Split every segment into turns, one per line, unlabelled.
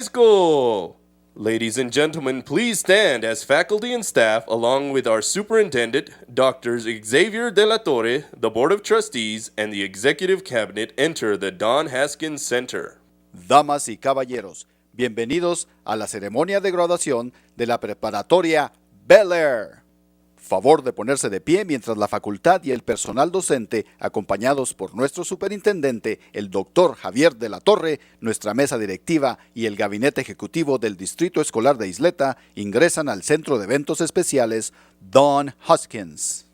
School. Ladies and gentlemen, please stand as faculty and staff, along with our Superintendent, Dr. Xavier de la Torre, the Board of Trustees, and the Executive Cabinet, enter the Don Haskins Center.
Damas y caballeros, bienvenidos a la ceremonia de graduación de la preparatoria Bel Air. Favor de ponerse de pie mientras la facultad y el personal docente, acompañados por nuestro superintendente, el Dr. Javier de la Torre, nuestra mesa directiva y el gabinete ejecutivo del Distrito Escolar de Ysleta, ingresan al Centro de Eventos Especiales Don Haskins.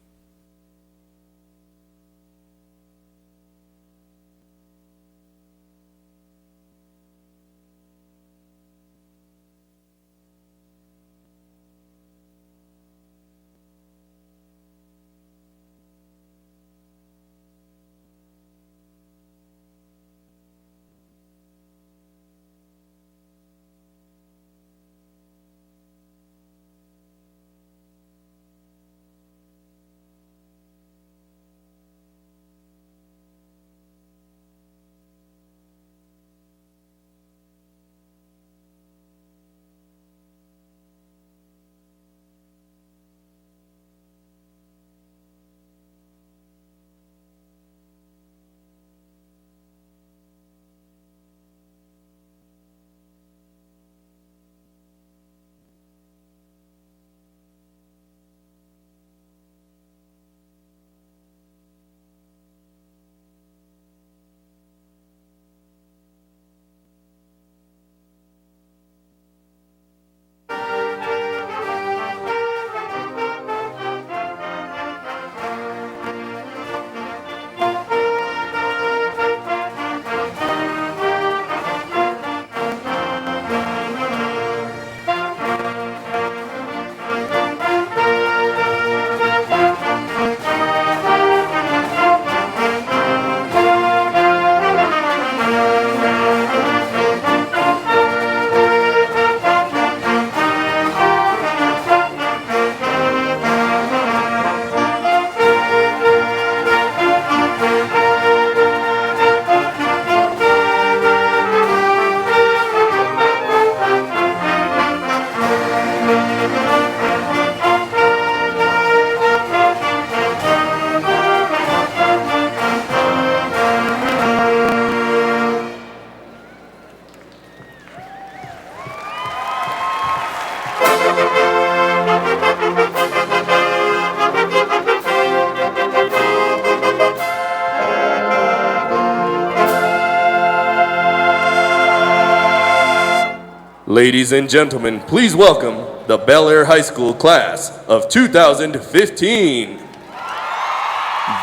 Ladies and gentlemen, please welcome the Bel Air High School class of 2015.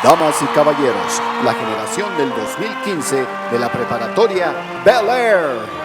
Damas y caballeros, la generación del 2015 de la preparatoria Bel Air.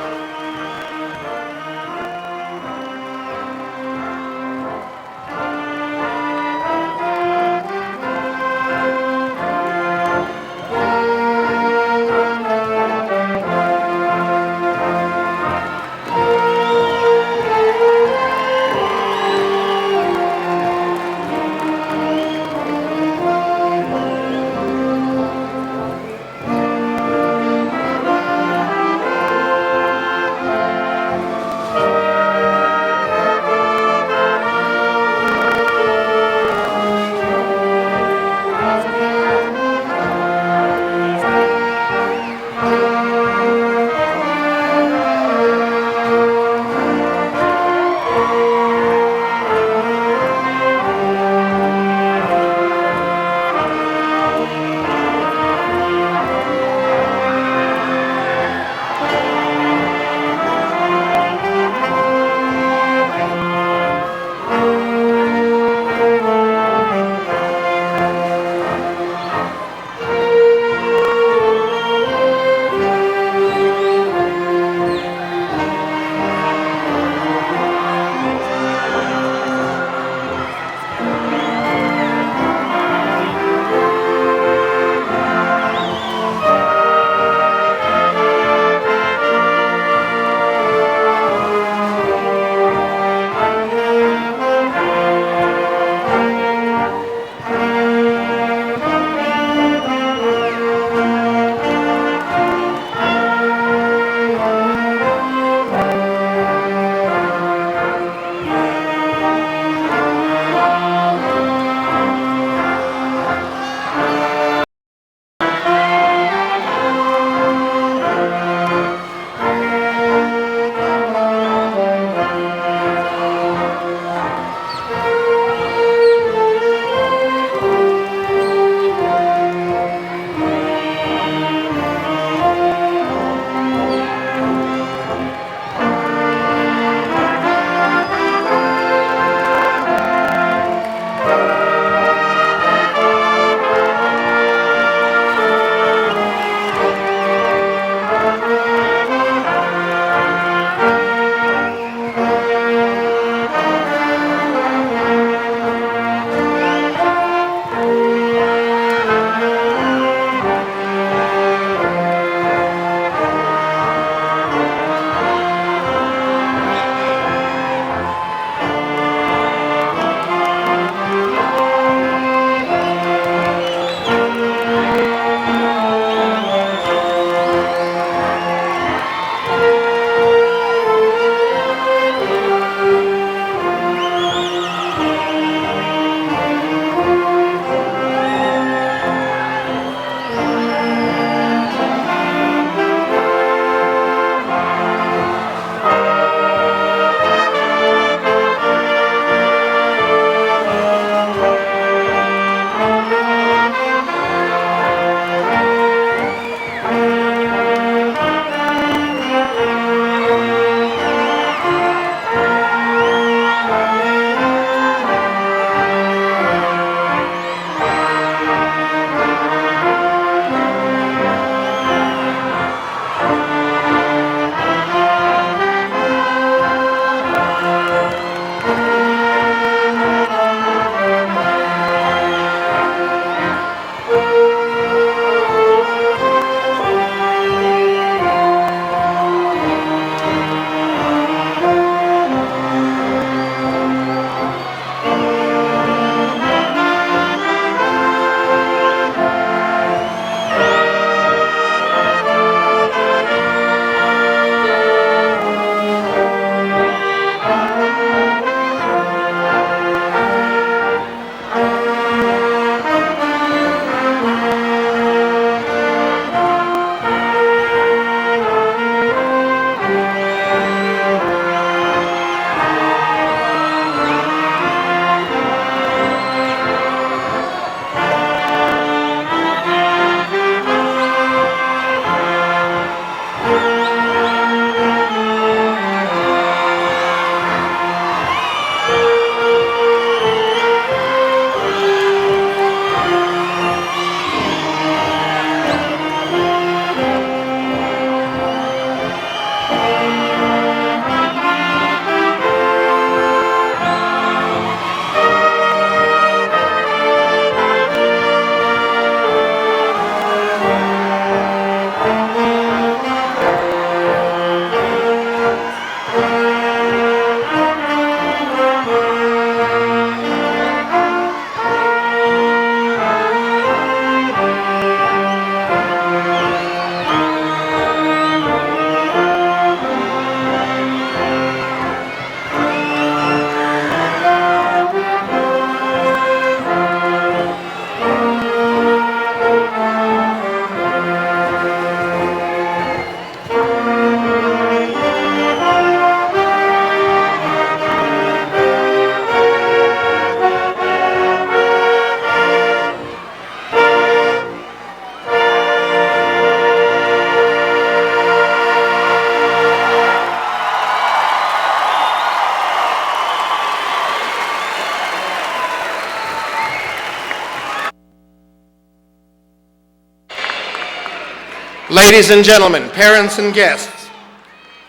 Ladies and gentlemen, parents and guests,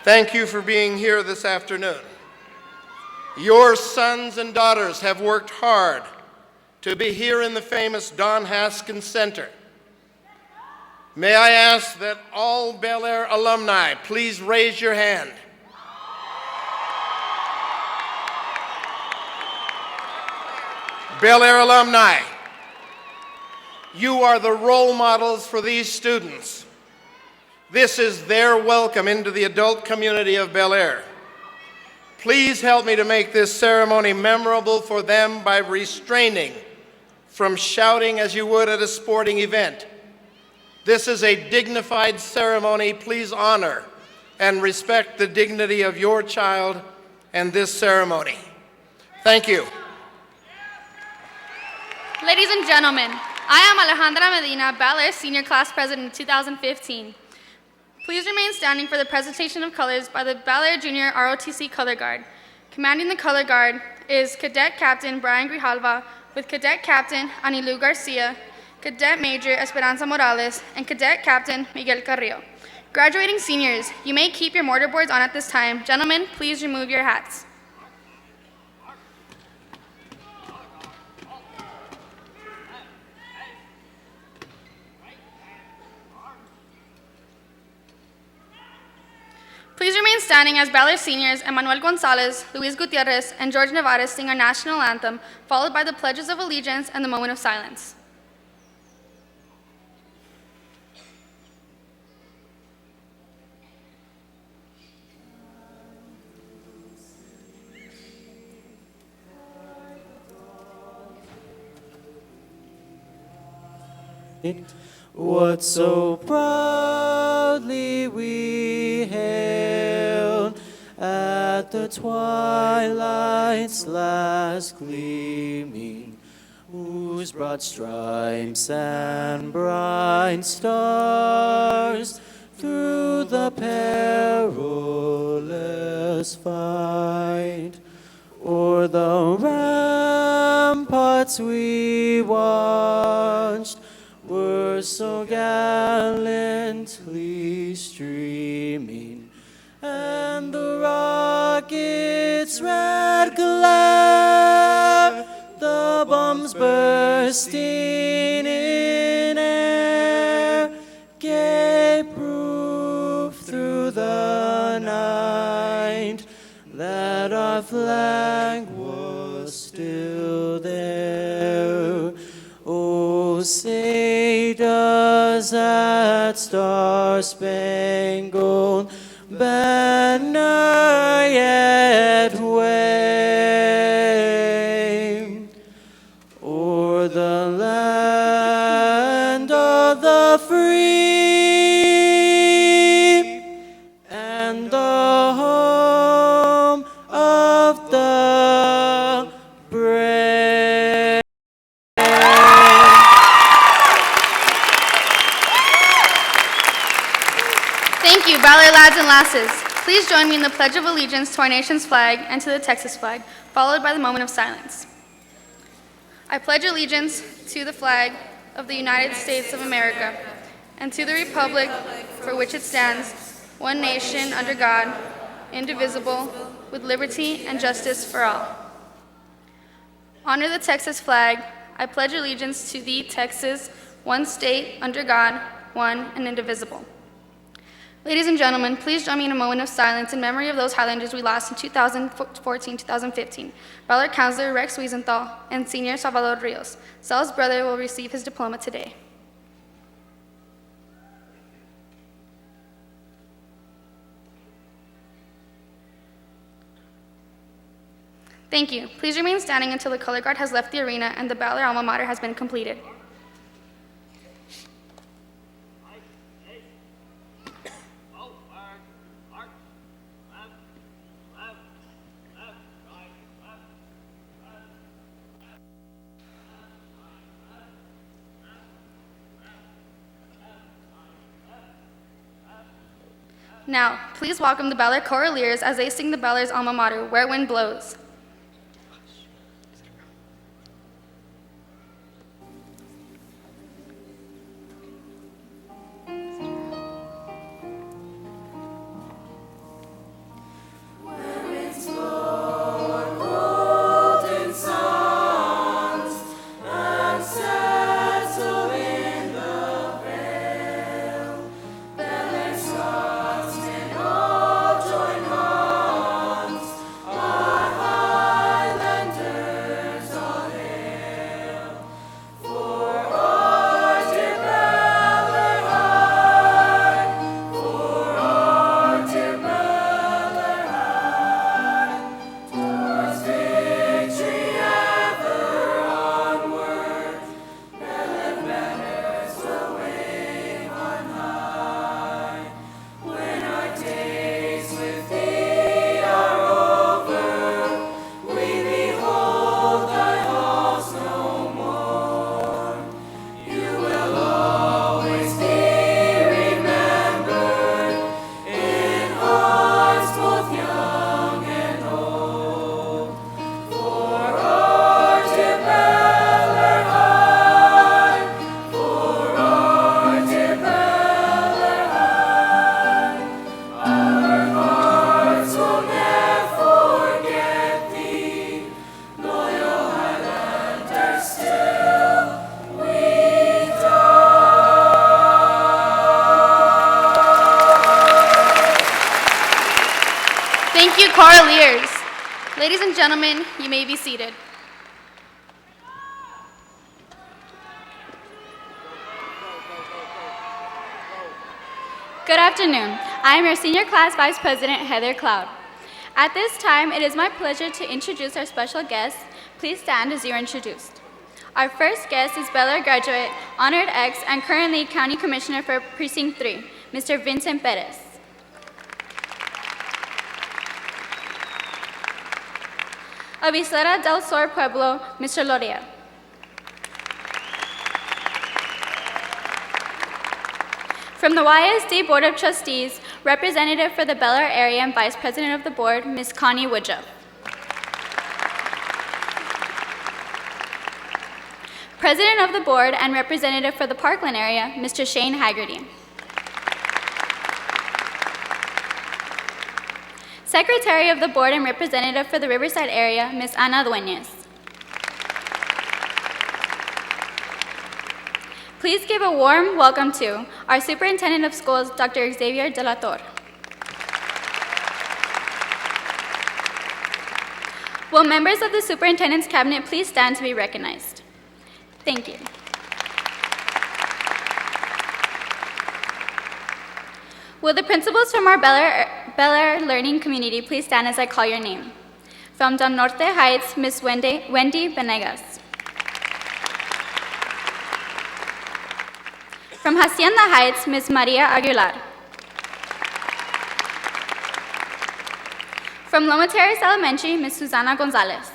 thank you for being here this afternoon. Your sons and daughters have worked hard to be here in the famous Don Haskins Center. May I ask that all Bel Air alumni please raise your hand. Bel Air alumni, you are the role models for these students. This is their welcome into the adult community of Bel Air. Please help me to make this ceremony memorable for them by restraining from shouting as you would at a sporting event. This is a dignified ceremony. Please honor and respect the dignity of your child and this ceremony. Thank you.
Ladies and gentlemen, I am Alejandra Medina, Bel Air Senior Class President 2015. Please remain standing for the presentation of colors by the Bel Air Junior ROTC Color Guard. Commanding the Color Guard is Cadet Captain Brian Grijalva with Cadet Captain Anilu Garcia, Cadet Major Esperanza Morales, and Cadet Captain Miguel Carrillo. Graduating seniors, you may keep your mortarboards on at this time. Gentlemen, please remove your hats. Please remain standing as Bel Air seniors Emmanuel Gonzalez, Luis Gutierrez, and George Nevares sing our national anthem, followed by the pledges of allegiance and the moment of silence.
What so proudly we hailed at the twilight's last gleaming, whose broad stripes and bright stars through the perilous fight o'er the ramparts we watched were so gallantly streaming, and the rocket's red glare, the bombs bursting in air, gave proof through the night that our flag was still there. Oh, say does that star-spangled banner yet wave o'er the land of the free and the home of the brave?
Thank you, Bel Air lads and lasses. Please join me in the Pledge of Allegiance to our nation's flag and to the Texas flag, followed by the moment of silence. I pledge allegiance to the flag of the United States of America and to the republic for which it stands, one nation under God, indivisible, with liberty and justice for all. Honor the Texas flag. I pledge allegiance to thee, Texas, one state under God, one and indivisible. Ladies and gentlemen, please join me in a moment of silence in memory of those Highlanders we lost in 2014-2015. Bel Air Counselor Rex Wiesenthal and Senior Salvador Rios. Sal's brother will receive his diploma today. Thank you. Please remain standing until the color guard has left the arena and the Bel Air alma mater has been completed. Now, please welcome the Bel Air Choraleers as they sing the Bel Air's alma mater, Where Wind Blows. Parliers. Ladies and gentlemen, you may be seated. Good afternoon. I am your senior class vice president, Heather Cloud. At this time, it is my pleasure to introduce our special guest. Please stand as you are introduced. Our first guest is Bel Air graduate, honored ex, and currently County Commissioner for Precinct 3, Mr. Vincent Perez. Of Ysleta del Sur Pueblo, Mr. Loria. From the YSD Board of Trustees, representative for the Bel Air area and vice president of the board, Ms. Connie Woodruff. President of the board and representative for the Parkland area, Mr. Shane Haggerty. Secretary of the board and representative for the Riverside area, Ms. Ana Dueñas. Please give a warm welcome to our Superintendent of Schools, Dr. Xavier de la Torre. Will members of the Superintendent's Cabinet please stand to be recognized? Thank you. Will the principals from our Bel Air learning community please stand as I call your name? From Don Norte Heights, Ms. Wendy Venegas. From Hacienda Heights, Ms. Maria Aguilar. From Loma Terrace Elementary, Ms. Susana Gonzalez.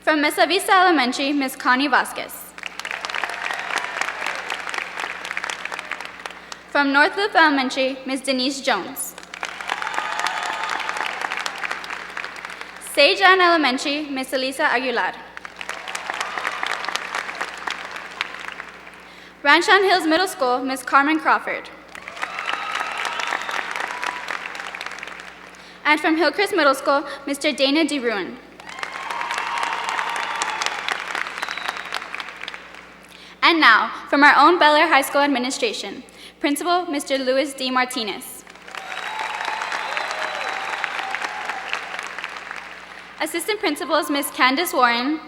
From Mesa Vista Elementary, Ms. Connie Vasquez. From North Loop Elementary, Ms. Denise Jones. Sage Ann Elementary, Ms. Elisa Aguilar. Rancho Hills Middle School, Ms. Carmen Crawford. And from Hillcrest Middle School, Mr. Dana DeRuin. And now, from our own Bel Air High School administration, Principal Mr. Luis D. Martinez. Assistant Principals, Ms. Candace Warren,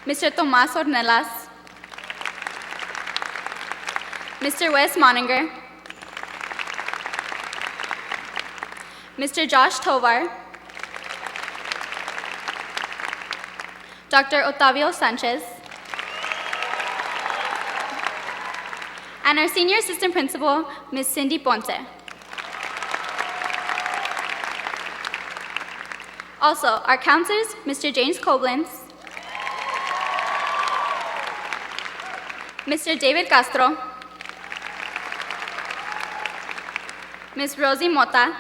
Mr. Tomas Ornelas, Mr. Wes Moninger, Mr. Josh Tovar, Dr. Otavio Sanchez, and our Senior Assistant Principal, Ms. Cindy Ponce. Also, our counselors, Mr. James Koblenz, Mr. David Castro, Ms. Rosie Mota,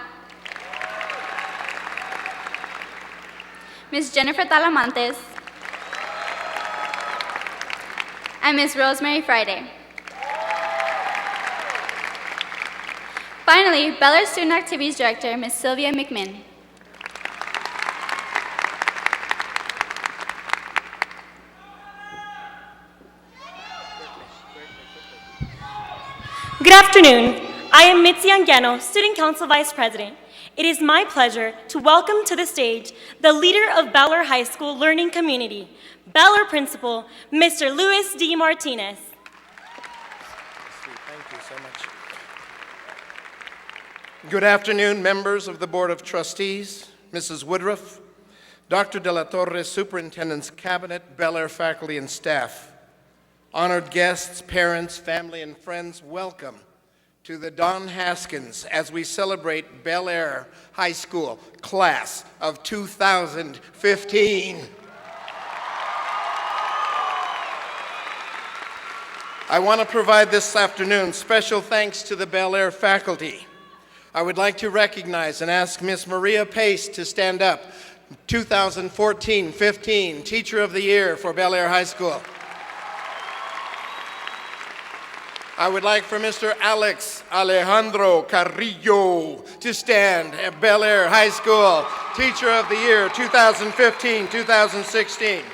Ms. Jennifer Talamantes, and Ms. Rosemary Friday. Finally, Bel Air Student Activities Director, Ms. Sylvia McMinn.
Good afternoon. I am Mitzi Anguiano, Student Council Vice President. It is my pleasure to welcome to the stage the leader of Bel Air High School Learning Community, Bel Air Principal, Mr. Luis D. Martinez.
Thank you so much. Good afternoon, members of the Board of Trustees, Mrs. Woodruff, Dr. De La Torre, Superintendent's Cabinet, Bel Air faculty and staff. Honored guests, parents, family, and friends, welcome to the Don Haskins as we celebrate Bel Air High School class of 2015. I want to provide this afternoon special thanks to the Bel Air faculty. I would like to recognize and ask Miss Maria Pace to stand up, 2014-15 Teacher of the Year for Bel Air High School. I would like for Mr. Alex Alejandro Carrillo to stand at Bel Air High School, Teacher of the Year 2015-2016.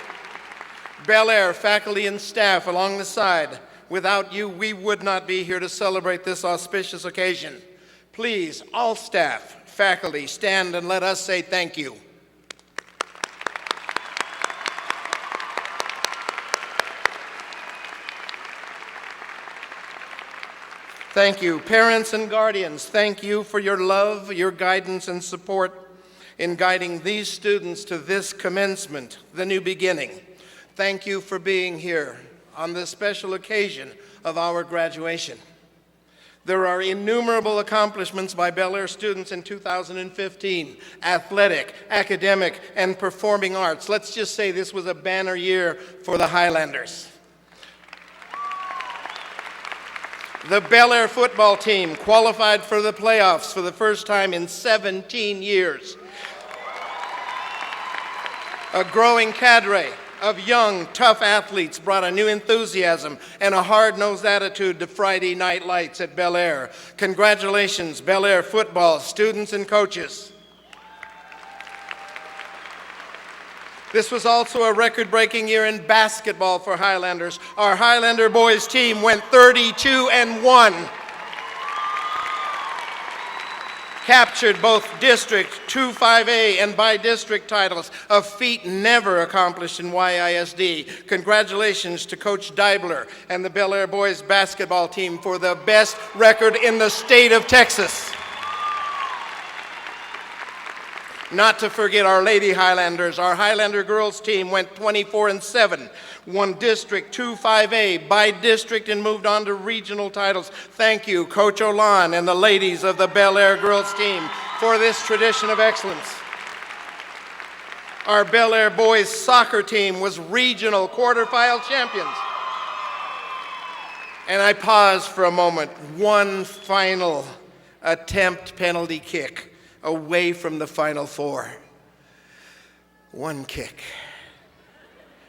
Bel Air faculty and staff along the side, Without you, we would not be here to celebrate this auspicious occasion. Please, all staff, faculty, stand and let us say thank you. Thank you. Parents and guardians, thank you for your love, your guidance, and support in guiding these students to this commencement, the new beginning. Thank you for being here on this special occasion of our graduation. There are innumerable accomplishments by Bel Air students in 2015, athletic, academic, and performing arts. Let's just say this was a banner year for the Highlanders. The Bel Air football team qualified for the playoffs for the first time in 17 years. A growing cadre of young, tough athletes brought a new enthusiasm and a hard-nosed attitude to Friday night lights at Bel Air. Congratulations, Bel Air football students and coaches. This was also a record-breaking year in basketball for Highlanders. Our Highlander boys team went 32-1. Captured both District 2-5A and by-district titles, a feat never accomplished in YISD. Congratulations to Coach Deibler and the Bel Air boys basketball team for the best record in the state of Texas. Not to forget our Lady Highlanders. Our Highlander girls team went 24-7, won District 2-5A by district and moved on to regional titles. Thank you, Coach Olan and the ladies of the Bel Air girls team for this tradition of excellence. Our Bel Air boys soccer team was regional quarterfinal champions. And I pause for a moment. One final attempt penalty kick away from the Final Four. One kick.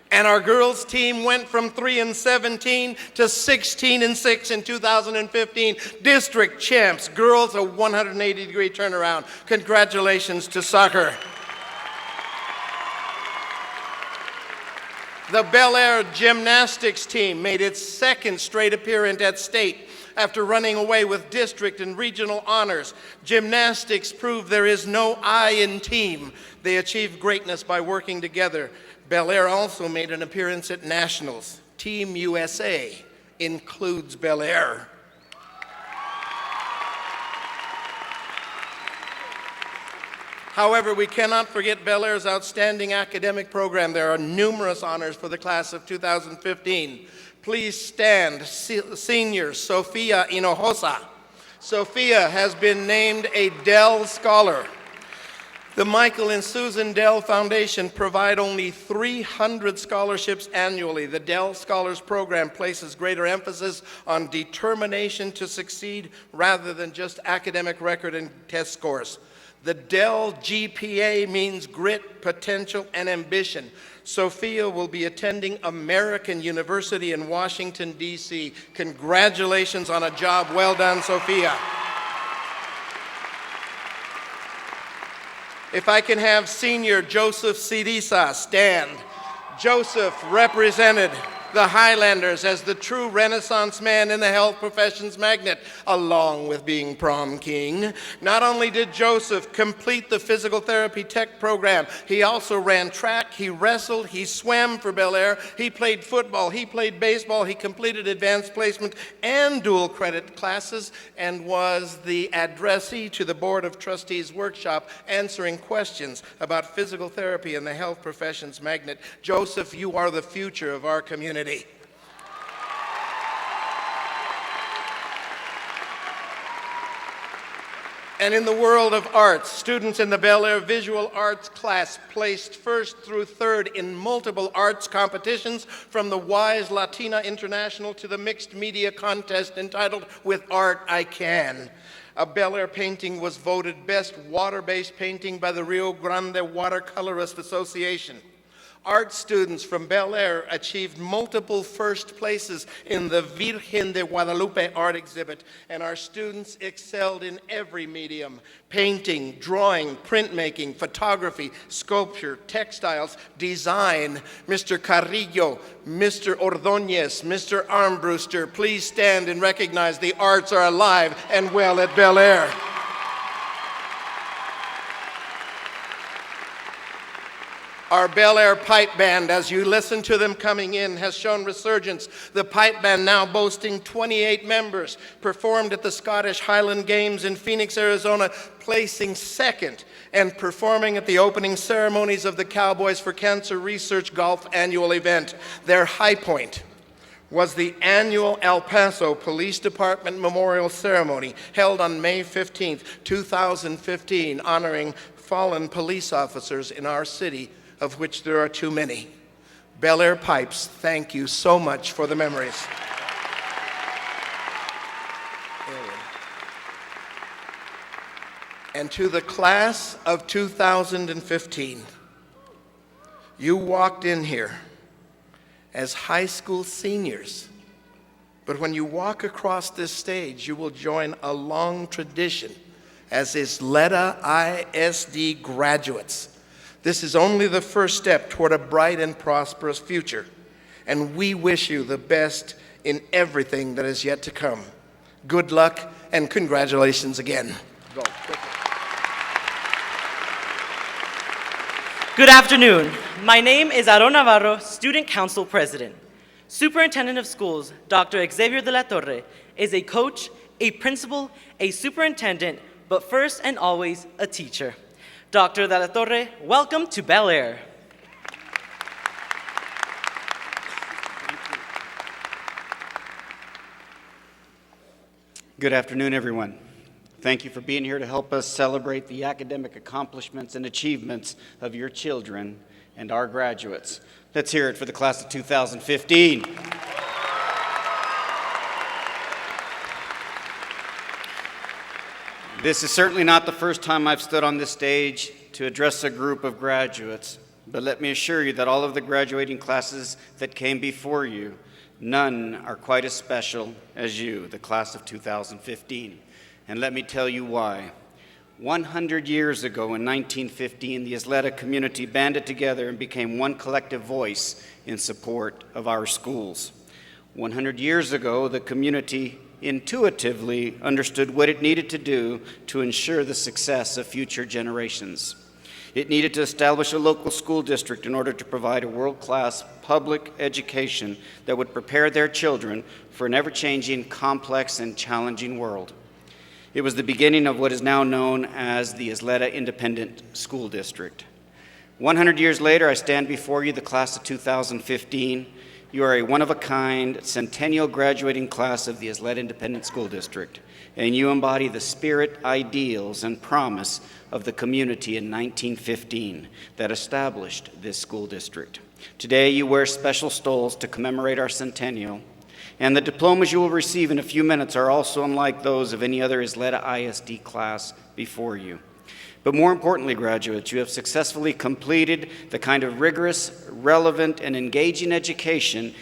And our girls team went from 3-17 to 16-6 in 2015. District champs, girls, a 180-degree turnaround. Congratulations to soccer. The Bel Air gymnastics team made its second straight appearance at state after running away with district and regional honors. Gymnastics proved there is no I in team. They achieved greatness by working together. Bel Air also made an appearance at nationals. Team USA includes Bel Air. However, we cannot forget Bel Air's outstanding academic program. There are numerous honors for the class of 2015. Please stand, senior Sophia Hinojosa. Sophia has been named a Dell Scholar. The Michael and Susan Dell Foundation provide only 300 scholarships annually. The Dell Scholars Program places greater emphasis on determination to succeed rather than just academic record and test scores. The Dell GPA means grit, potential, and ambition. Sophia will be attending American University in Washington, D.C. Congratulations on a job well done, Sophia. If I can have senior Joseph Sidisa stand. Joseph represented the Highlanders as the true Renaissance man in the health professions magnet, along with being prom king. Not only did Joseph complete the physical therapy tech program, he also ran track, he wrestled, he swam for Bel Air, he played football, he played baseball, he completed advanced placement and dual credit classes, and was the addressee to the Board of Trustees workshop answering questions about physical therapy and the health professions magnet. Joseph, you are the future of our community. And in the world of arts, students in the Bel Air Visual Arts class placed first through third in multiple arts competitions, from the WISE Latina International to the Mixed Media Contest entitled With Art I Can. A Bel Air painting was voted best water-based painting by the Rio Grande Watercolorist Association. art students from Bel Air achieved multiple first places in the Virgen de Guadalupe art exhibit, and our students excelled in every medium: painting, drawing, printmaking, photography, sculpture, textiles, design. Mr. Carrillo, Mr. Ordóñez, Mr. Armbruster, please stand and recognize the arts are alive and well at Bel Air. Our Bel Air Pipe Band, as you listen to them coming in, has shown resurgence. The pipe band, now boasting 28 members, performed at the Scottish Highland Games in Phoenix, Arizona, placing second, and performing at the opening ceremonies of the Cowboys for Cancer Research Golf annual event. Their high point was the annual El Paso Police Department Memorial Ceremony held on May 15th, 2015, honoring fallen police officers in our city, of which there are too many. Bel Air Pipes, thank you so much for the memories. And to the class of 2015, you walked in here as high school seniors, but when you walk across this stage, you will join a long tradition as Ysleta ISD graduates. This is only the first step toward a bright and prosperous future, and we wish you the best in everything that is yet to come. Good luck and congratulations again.
Good afternoon. My name is Aaron Navarro, Student Council President. Superintendent of Schools, Dr. Xavier de la Torre, is a coach, a principal, a superintendent, but first and always a teacher. Dr. de la Torre, welcome to Bel Air.
Good afternoon, everyone. Thank you for being here to help us celebrate the academic accomplishments and achievements of your children and our graduates. Let's hear it for the class of 2015. This is certainly not the first time I've stood on this stage to address a group of graduates, but let me assure you that all of the graduating classes that came before you, none are quite as special as you, the class of 2015. And let me tell you why. 100 years ago in 1915, the Ysleta community banded together and became one collective voice in support of our schools. 100 years ago, the community intuitively understood what it needed to do to ensure the success of future generations. It needed to establish a local school district in order to provide a world-class public education that would prepare their children for an ever-changing, complex, and challenging world. It was the beginning of what is now known as the Ysleta Independent School District. 100 years later, I stand before you, the class of 2015. You are a one-of-a-kind, centennial graduating class of the Ysleta Independent School District, and you embody the spirit, ideals, and promise of the community in 1915 that established this school district. Today, you wear special stoles to commemorate our centennial, and the diplomas you will receive in a few minutes are also unlike those of any other Ysleta ISD class before you. But more importantly, graduates, you have successfully completed the kind of rigorous, relevant, and engaging education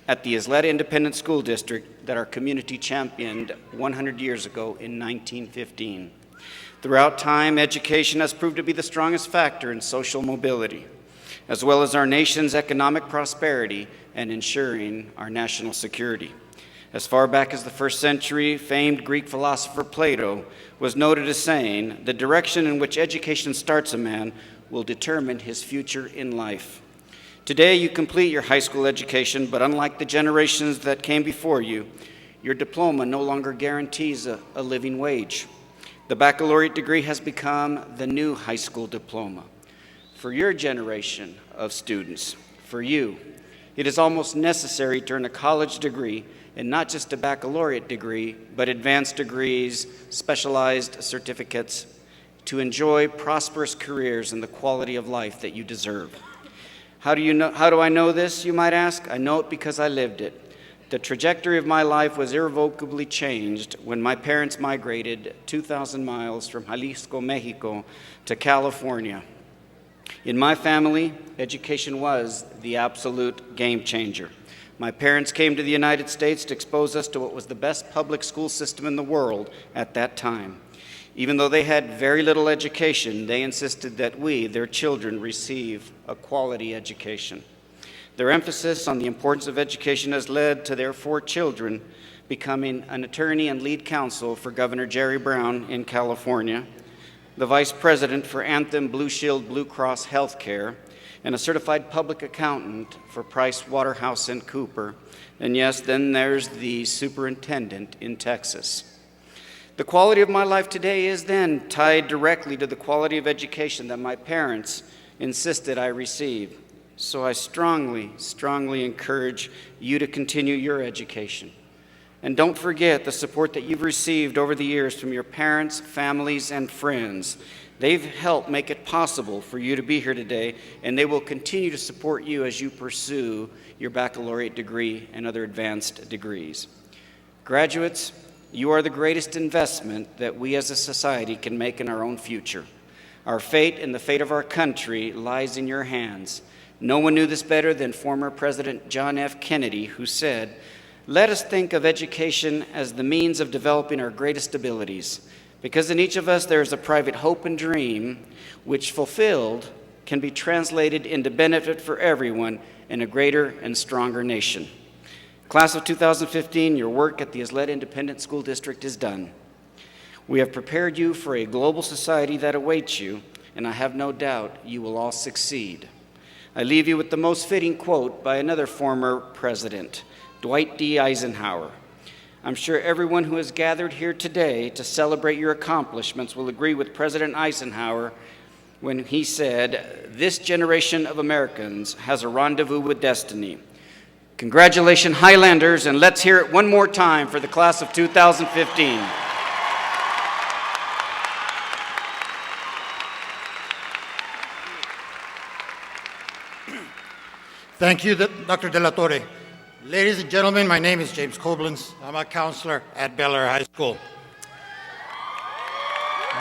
at the Ysleta Independent School District that our community championed 100 years ago in 1915. Throughout time, education has proved to be the strongest factor in social mobility, as well as our nation's economic prosperity and ensuring our national security. As far back as the 1st century, famed Greek philosopher Plato was noted as saying, "The direction in which education starts a man will determine his future in life." Today, you complete your high school education, but unlike the generations that came before you, your diploma no longer guarantees a living wage. The baccalaureate degree has become the new high school diploma. For your generation of students, for you, it is almost necessary to earn a college degree, and not just a baccalaureate degree, but advanced degrees, specialized certificates, to enjoy prosperous careers and the quality of life that you deserve. How do I know this, you might ask? I know it because I lived it. The trajectory of my life was irrevocably changed when my parents migrated 2,000 miles from Jalisco, Mexico, to California. In my family, education was the absolute game changer. My parents came to the United States to expose us to what was the best public school system in the world at that time. Even though they had very little education, they insisted that we, their children, receive a quality education. Their emphasis on the importance of education has led to their 4 children becoming an attorney and lead counsel for Governor Jerry Brown in California, the vice president for Anthem Blue Shield Blue Cross Healthcare, and a certified public accountant for Price Waterhouse and Cooper. And yes, then there's the superintendent in Texas. The quality of my life today is then tied directly to the quality of education that my parents insisted I receive. So I strongly, strongly encourage you to continue your education. And don't forget the support that you've received over the years from your parents, families, and friends. They've helped make it possible for you to be here today, and they will continue to support you as you pursue your baccalaureate degree and other advanced degrees. Graduates, you are the greatest investment that we as a society can make in our own future. Our fate and the fate of our country lies in your hands. No one knew this better than former President John F. Kennedy, who said, "Let us think of education as the means of developing our greatest abilities, because in each of us there is a private hope and dream, which fulfilled can be translated into benefit for everyone in a greater and stronger nation." Class of 2015, your work at the Ysleta Independent School District is done. We have prepared you for a global society that awaits you, and I have no doubt you will all succeed. I leave you with the most fitting quote by another former president, Dwight D. Eisenhower. I'm sure everyone who has gathered here today to celebrate your accomplishments will agree with President Eisenhower when he said, "This generation of Americans has a rendezvous with destiny." Congratulations, Highlanders, and let's hear it one more time for the class of 2015.
Thank you, Dr. De La Torre. Ladies and gentlemen, my name is James Koblenz. I'm a counselor at Bel Air High School.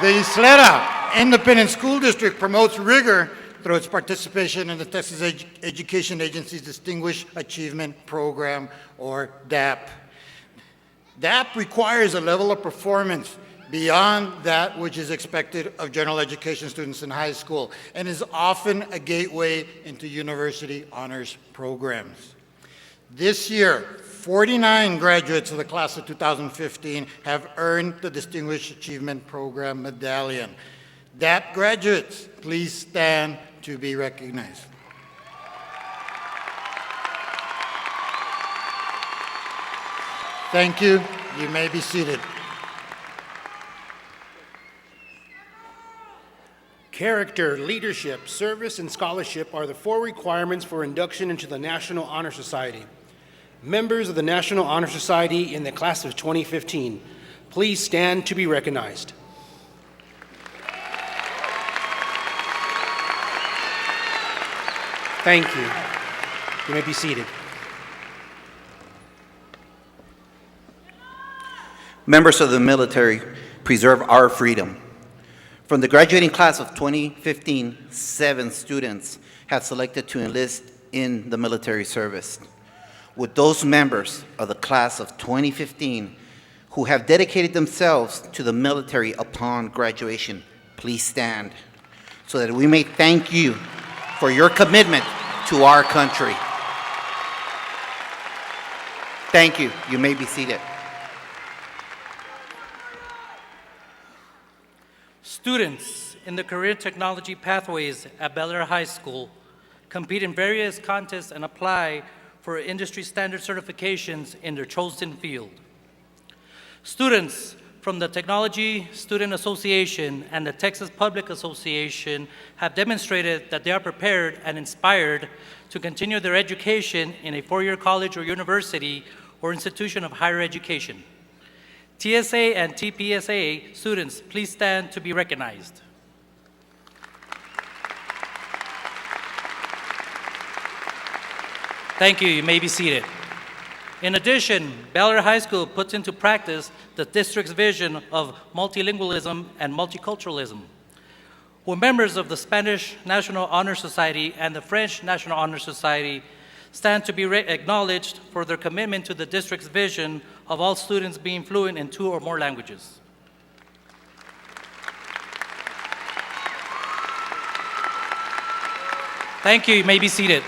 The Ysleta Independent School District promotes rigor through its participation in the Texas Education Agency's Distinguished Achievement Program, or DAP. DAP requires a level of performance beyond that which is expected of general education students in high school, and is often a gateway into university honors programs. This year, 49 graduates of the class of 2015 have earned the Distinguished Achievement Program medallion. DAP graduates, please stand to be recognized. Thank you. You may be seated.
Character, leadership, service, and scholarship are the 4 requirements for induction into the National Honor Society. Members of the National Honor Society in the class of 2015, please stand to be recognized. Thank you. You may be seated.
Members of the military, preserve our freedom. From the graduating class of 2015, 7 students have selected to enlist in the military service. Would those members of the class of 2015 who have dedicated themselves to the military upon graduation please stand so that we may thank you for your commitment to our country. Thank you. You may be seated.
Students in the career technology pathways at Bel Air High School compete in various contests and apply for industry standard certifications in their chosen field. Students from the Technology Student Association and the Texas Public Association have demonstrated that they are prepared and inspired to continue their education in a 4-year college or university or institution of higher education. TSA and TPSA students, please stand to be recognized. Thank you. You may be seated. In addition, Bel Air High School puts into practice the district's vision of multilingualism and multiculturalism. Will members of the Spanish National Honor Society and the French National Honor Society stand to be acknowledged for their commitment to the district's vision of all students being fluent in 2 or more languages. Thank you. You may be seated.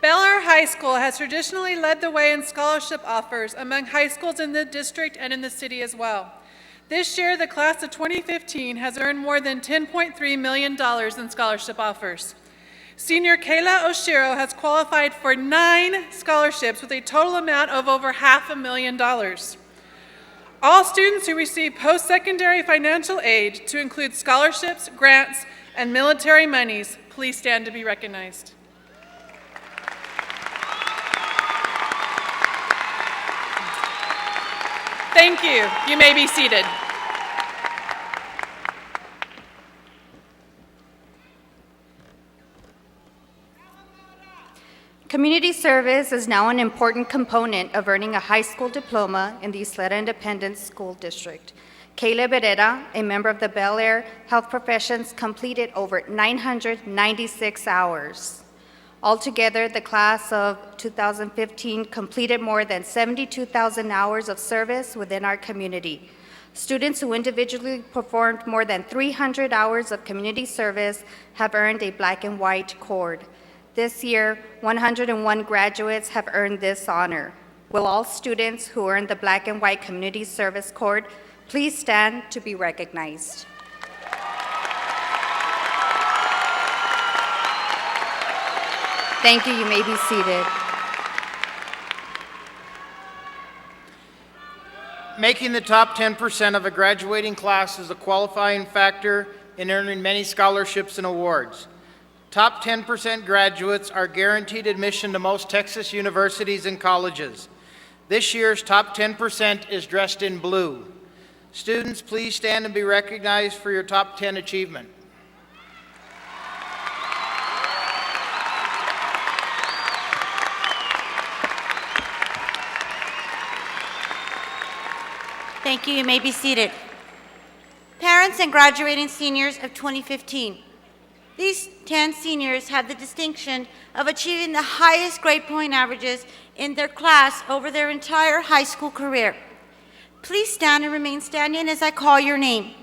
Bel Air High School has traditionally led the way in scholarship offers among high schools in the district and in the city as well. This year, the class of 2015 has earned more than $10.3 million in scholarship offers. Senior Kayla Oshiro has qualified for 9 scholarships with a total amount of over $500,000. All students who receive post-secondary financial aid, to include scholarships, grants, and military monies, please stand to be recognized. Thank you. You may be seated.
Community service is now an important component of earning a high school diploma in the Ysleta Independent School District. Kayla Beretta, a member of the Bel Air Health Professions, completed over 996 hours. Altogether, the class of 2015 completed more than 72,000 hours of service within our community. Students who individually performed more than 300 hours of community service have earned a black and white cord. This year, 101 graduates have earned this honor. Will all students who earned the black and white community service cord please stand to be recognized? Thank you. You may be seated.
Making the top 10% of a graduating class is a qualifying factor in earning many scholarships and awards. Top 10% graduates are guaranteed admission to most Texas universities and colleges. This year's top 10% is dressed in blue. Students, please stand and be recognized for your top 10 achievement.
Thank you. You may be seated. Parents and graduating seniors of 2015. These 10 seniors have the distinction of achieving the highest grade point averages in their class over their entire high school career. Please stand and remain standing as I call your name.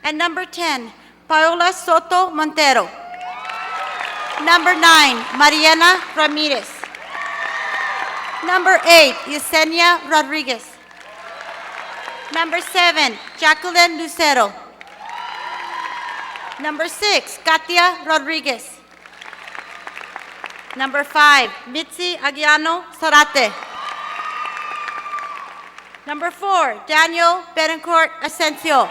At number 10, Paola Soto Montero. Number 9, Mariana Ramirez. Number 8, Yesenia Rodriguez. Number 7, Jacqueline Lucero. Number 6, Katia Rodriguez. Number 5, Mitzi Aguiano Zarate. Number 4, Daniel Betancourt Asensio.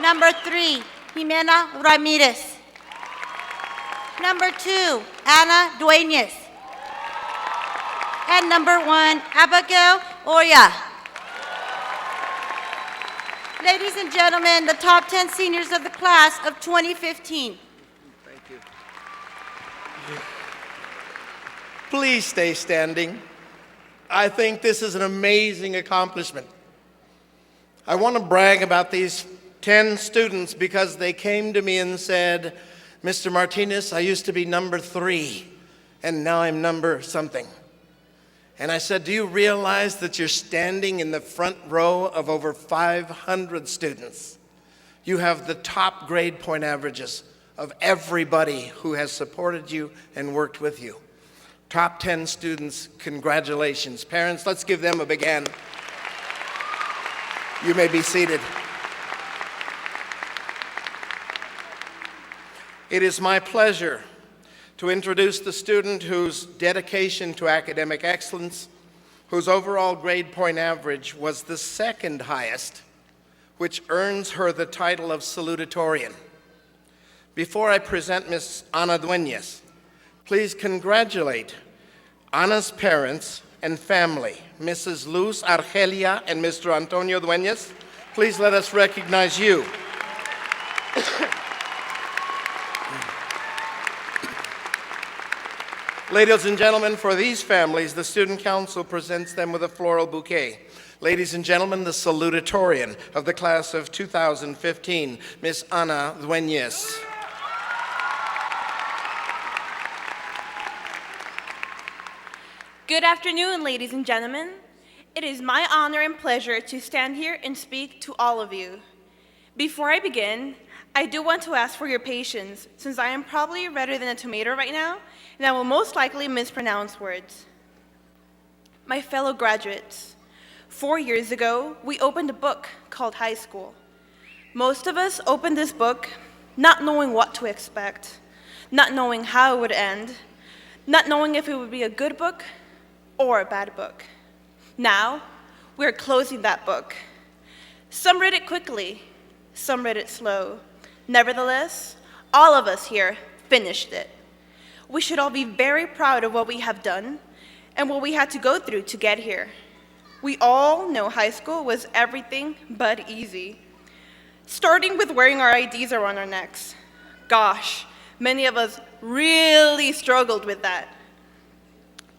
Number 3, Jimena Ramirez. Number 2, Ana Dueñez. And number 1, Abigail Oya. Ladies and gentlemen, the top 10 seniors of the class of 2015.
Thank you. Please stay standing. I think this is an amazing accomplishment. I want to brag about these 10 students because they came to me and said, Mr. Martinez, I used to be number 3, and now I'm number something. And I said, do you realize that you're standing in the front row of over 500 students? You have the top grade point averages of everybody who has supported you and worked with you. Top 10 students, congratulations. Parents, let's give them a big hand. You may be seated. It is my pleasure to introduce the student whose dedication to academic excellence, whose overall grade point average was the second highest, which earns her the title of Salutatorian. Before I present Ms. Ana Dueñez, please congratulate Ana's parents and family, Mrs. Luz Argelia and Mr. Antonio Dueñez. Please let us recognize you. Ladies and gentlemen, for these families, the Student Council presents them with a floral bouquet. Ladies and gentlemen, the Salutatorian of the class of 2015, Miss Ana Dueñez.
Good afternoon, ladies and gentlemen. It is my honor and pleasure to stand here and speak to all of you. Before I begin, I do want to ask for your patience, since I am probably redder than a tomato right now, and I will most likely mispronounce words. My fellow graduates, 4 years ago, we opened a book called High School. Most of us opened this book not knowing what to expect, not knowing how it would end, not knowing if it would be a good book or a bad book. Now, we're closing that book. Some read it quickly, some read it slow. Nevertheless, all of us here finished it. We should all be very proud of what we have done and what we had to go through to get here. We all know high school was everything but easy. Starting with wearing our IDs around our necks. Gosh, many of us really struggled with that.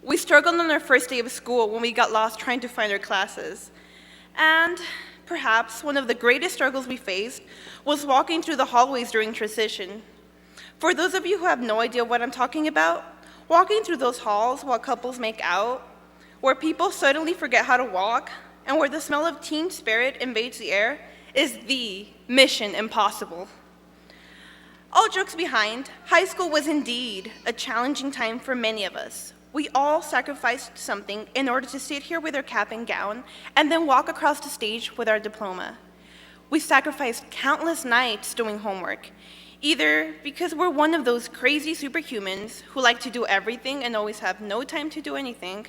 We struggled on our first day of school when we got lost trying to find our classes. And perhaps one of the greatest struggles we faced was walking through the hallways during transition. For those of you who have no idea what I'm talking about, walking through those halls while couples make out, where people suddenly forget how to walk, and where the smell of teen spirit invades the air, is the mission impossible. All jokes behind, high school was indeed a challenging time for many of us. We all sacrificed something in order to sit here with our cap and gown and then walk across the stage with our diploma. We sacrificed countless nights doing homework, either because we're one of those crazy superhumans who like to do everything and always have no time to do anything,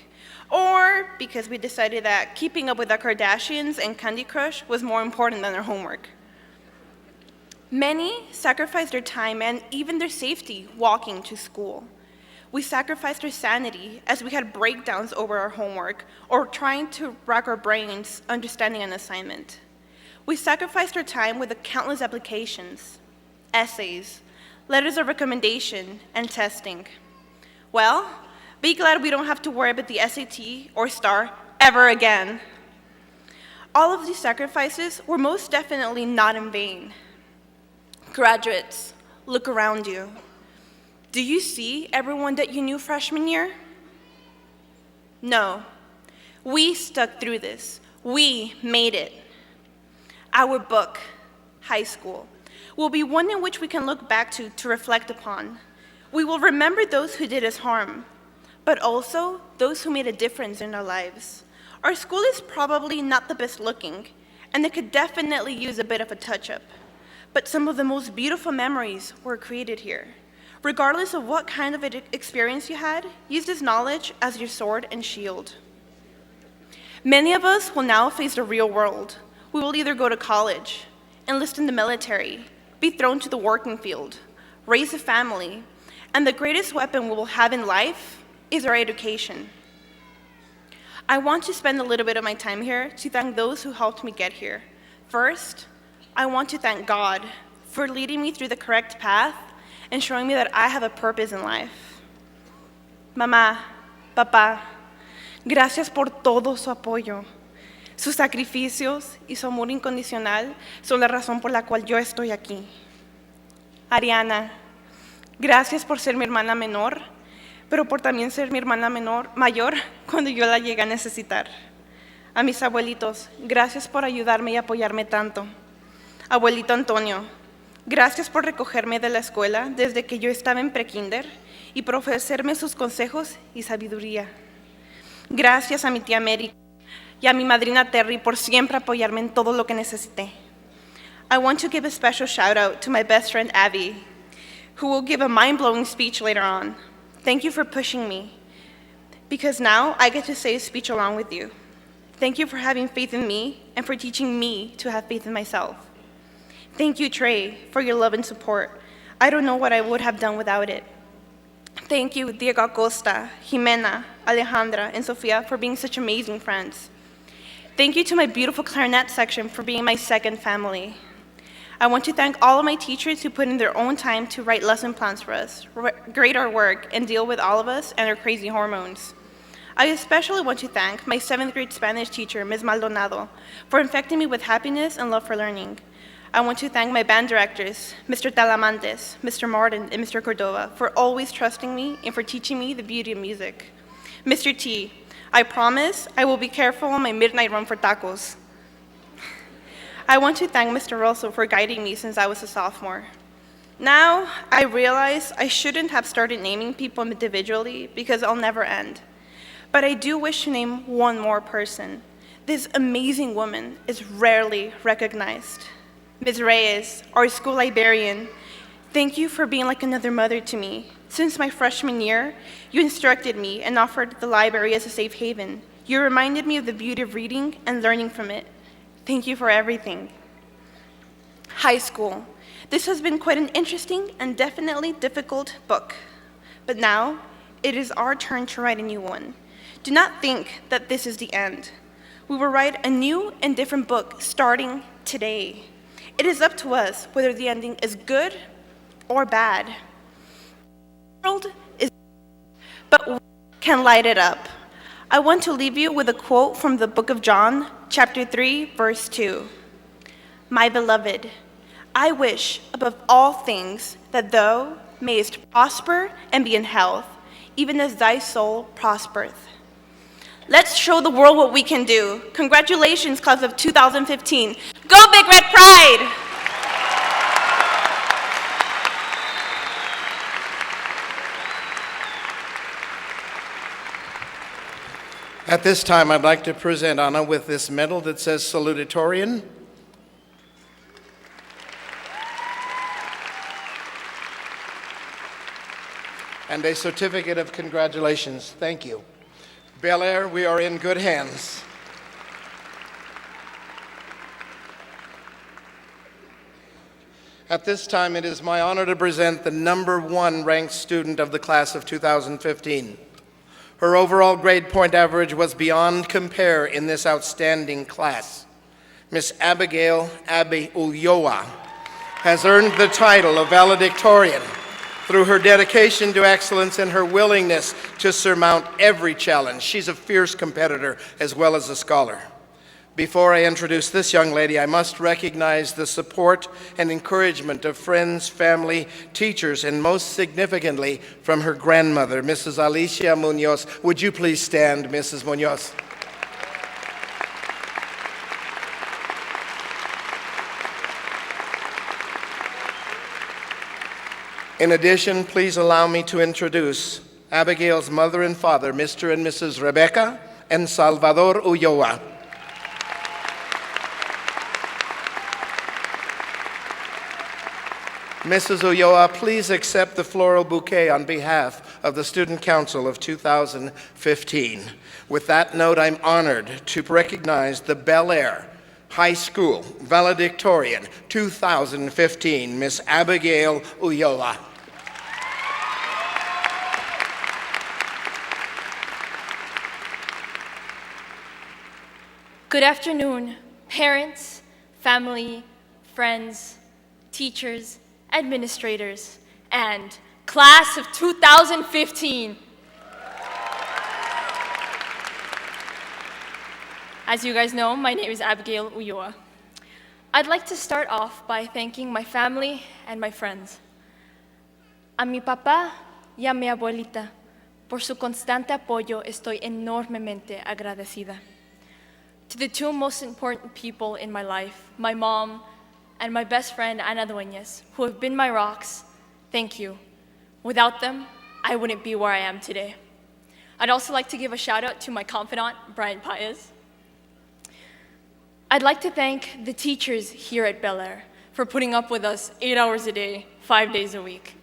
or because we decided that keeping up with the Kardashians and Candy Crush was more important than our homework. Many sacrificed their time and even their safety walking to school. We sacrificed our sanity as we had breakdowns over our homework or trying to rack our brains understanding an assignment. We sacrificed our time with the countless applications, essays, letters of recommendation, and testing. Well, be glad we don't have to worry about the SAT or STAR ever again. All of these sacrifices were most definitely not in vain. Graduates, look around you. Do you see everyone that you knew freshman year? No. We stuck through this. We made it. Our book, High School, will be one in which we can look back to reflect upon. We will remember those who did us harm, but also those who made a difference in our lives. Our school is probably not the best looking, and it could definitely use a bit of a touch-up, but some of the most beautiful memories were created here. Regardless of what kind of experience you had, use this knowledge as your sword and shield. Many of us will now face the real world. We will either go to college, enlist in the military, be thrown to the working field, raise a family, and the greatest weapon we will have in life is our education. I want to spend a little bit of my time here to thank those who helped me get here. First, I want to thank God for leading me through the correct path and showing me that I have a purpose in life. Mamá, papá, gracias por todo su apoyo. Sus sacrificios y su amor incondicional son la razón por la cual yo estoy aquí. Ariana, gracias por ser mi hermana menor, pero por también ser mi hermana mayor cuando yo la llegué a necesitar. A mis abuelitos, gracias por ayudarme y apoyarme tanto. Abuelito Antonio, gracias por recogerme de la escuela desde que yo estaba en prekinder y por ofrecerme sus consejos y sabiduría. Gracias a mi tía Mary y a mi madrina Terry por siempre apoyarme en todo lo que necesité. I want to give a special shout out to my best friend Abby, who will give a mind-blowing speech later on. Thank you for pushing me, because now I get to say a speech along with you. Thank you for having faith in me and for teaching me to have faith in myself. Thank you, Trey, for your love and support. I don't know what I would have done without it. Thank you, Diego Acosta, Jimena, Alejandra, and Sofia for being such amazing friends. Thank you to my beautiful clarinet section for being my second family. I want to thank all of my teachers who put in their own time to write lesson plans for us, grade our work, and deal with all of us and our crazy hormones. I especially want to thank my 7th grade Spanish teacher, Ms. Maldonado, for infecting me with happiness and love for learning. I want to thank my band directors, Mr. Talamantes, Mr. Martin, and Mr. Cordova, for always trusting me and for teaching me the beauty of music. Mr. T, I promise I will be careful on my midnight run for tacos. I want to thank Mr. Rosso for guiding me since I was a sophomore. Now, I realize I shouldn't have started naming people individually because I'll never end. But I do wish to name one more person. This amazing woman is rarely recognized. Ms. Reyes, our school librarian, thank you for being like another mother to me. Since my freshman year, you instructed me and offered the library as a safe haven. You reminded me of the beauty of reading and learning from it. Thank you for everything. High school. This has been quite an interesting and definitely difficult book. But now, it is our turn to write a new one. Do not think that this is the end. We will write a new and different book starting today. It is up to us whether the ending is good or bad. The world is, but we can light it up. I want to leave you with a quote from the book of John, chapter 3, verse 2. My beloved, I wish above all things that thou mayest prosper and be in health, even as thy soul prospereth. Let's show the world what we can do. Congratulations, class of 2015. Go Big Red Pride!
At this time, I'd like to present Anna with this medal that says Salutatorian. And a certificate of congratulations. Thank you. Bel Air, we are in good hands. At this time, it is my honor to present the #1 ranked student of the class of 2015. Her overall grade point average was beyond compare in this outstanding class. Miss Abigail Ulloa has earned the title of Valedictorian through her dedication to excellence and her willingness to surmount every challenge. She's a fierce competitor as well as a scholar. Before I introduce this young lady, I must recognize the support and encouragement of friends, family, teachers, and most significantly from her grandmother, Mrs. Alicia Munoz. Would you please stand, Mrs. Munoz? In addition, please allow me to introduce Abigail's mother and father, Mr. and Mrs. Rebecca and Salvador Ulloa. Mrs. Ulloa, please accept the floral bouquet on behalf of the Student Council of 2015. With that note, I'm honored to recognize the Bel Air High School Valedictorian 2015, Miss Abigail Ulloa.
Good afternoon, parents, family, friends, teachers, administrators, and class of 2015. As you guys know, my name is Abigail Ulloa. I'd like to start off by thanking my family and my friends. A mi papá y a mi abuelita, por su constante apoyo estoy enormemente agradecida. To the two most important people in my life, my mom and my best friend, Ana Dueñas, who have been my rocks, thank you. Without them, I wouldn't be where I am today. I'd also like to give a shout out to my confidant, Brian Paez. I'd like to thank the teachers here at Bel Air for putting up with us 8 hours a day, 5 days a week.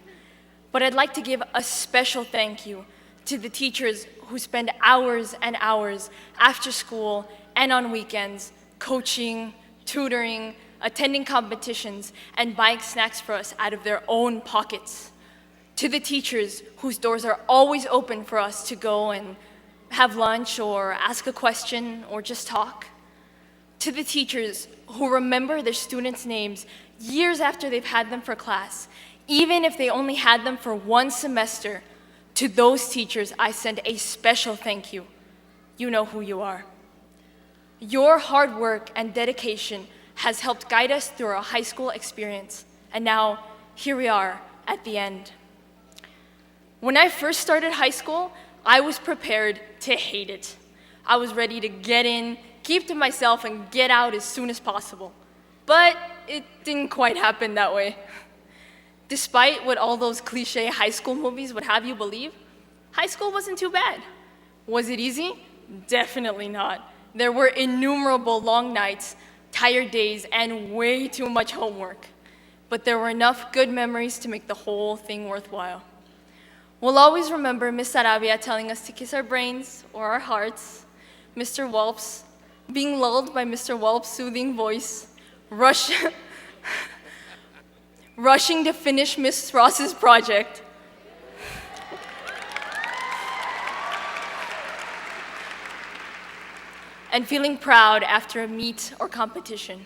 But I'd like to give a special thank you to the teachers who spend hours and hours after school and on weekends, coaching, tutoring, attending competitions, and buying snacks for us out of their own pockets. To the teachers whose doors are always open for us to go and have lunch or ask a question or just talk. To the teachers who remember their students' names years after they've had them for class, even if they only had them for one semester, to those teachers, I send a special thank you. You know who you are. Your hard work and dedication has helped guide us through our high school experience, and now here we are at the end. When I first started high school, I was prepared to hate it. I was ready to get in, keep to myself, and get out as soon as possible. But it didn't quite happen that way. Despite what all those cliche high school movies would have you believe, high school wasn't too bad. Was it easy? Definitely not. There were innumerable long nights, tired days, and way too much homework. But there were enough good memories to make the whole thing worthwhile. We'll always remember Miss Sarabia telling us to kiss our brains or our hearts, Mr. Walp's being lulled by Mr. Walp's soothing voice, rushing to finish Miss Ross's project, and feeling proud after a meet or competition.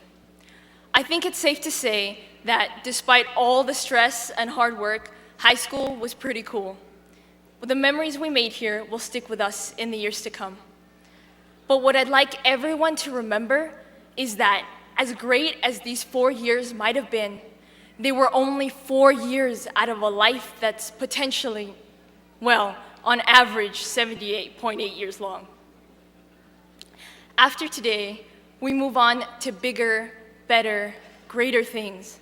I think it's safe to say that despite all the stress and hard work, high school was pretty cool. The memories we made here will stick with us in the years to come. But what I'd like everyone to remember is that as great as these 4 years might have been, they were only 4 years out of a life that's potentially, well, on average, 78.8 years long. After today, we move on to bigger, better, greater things.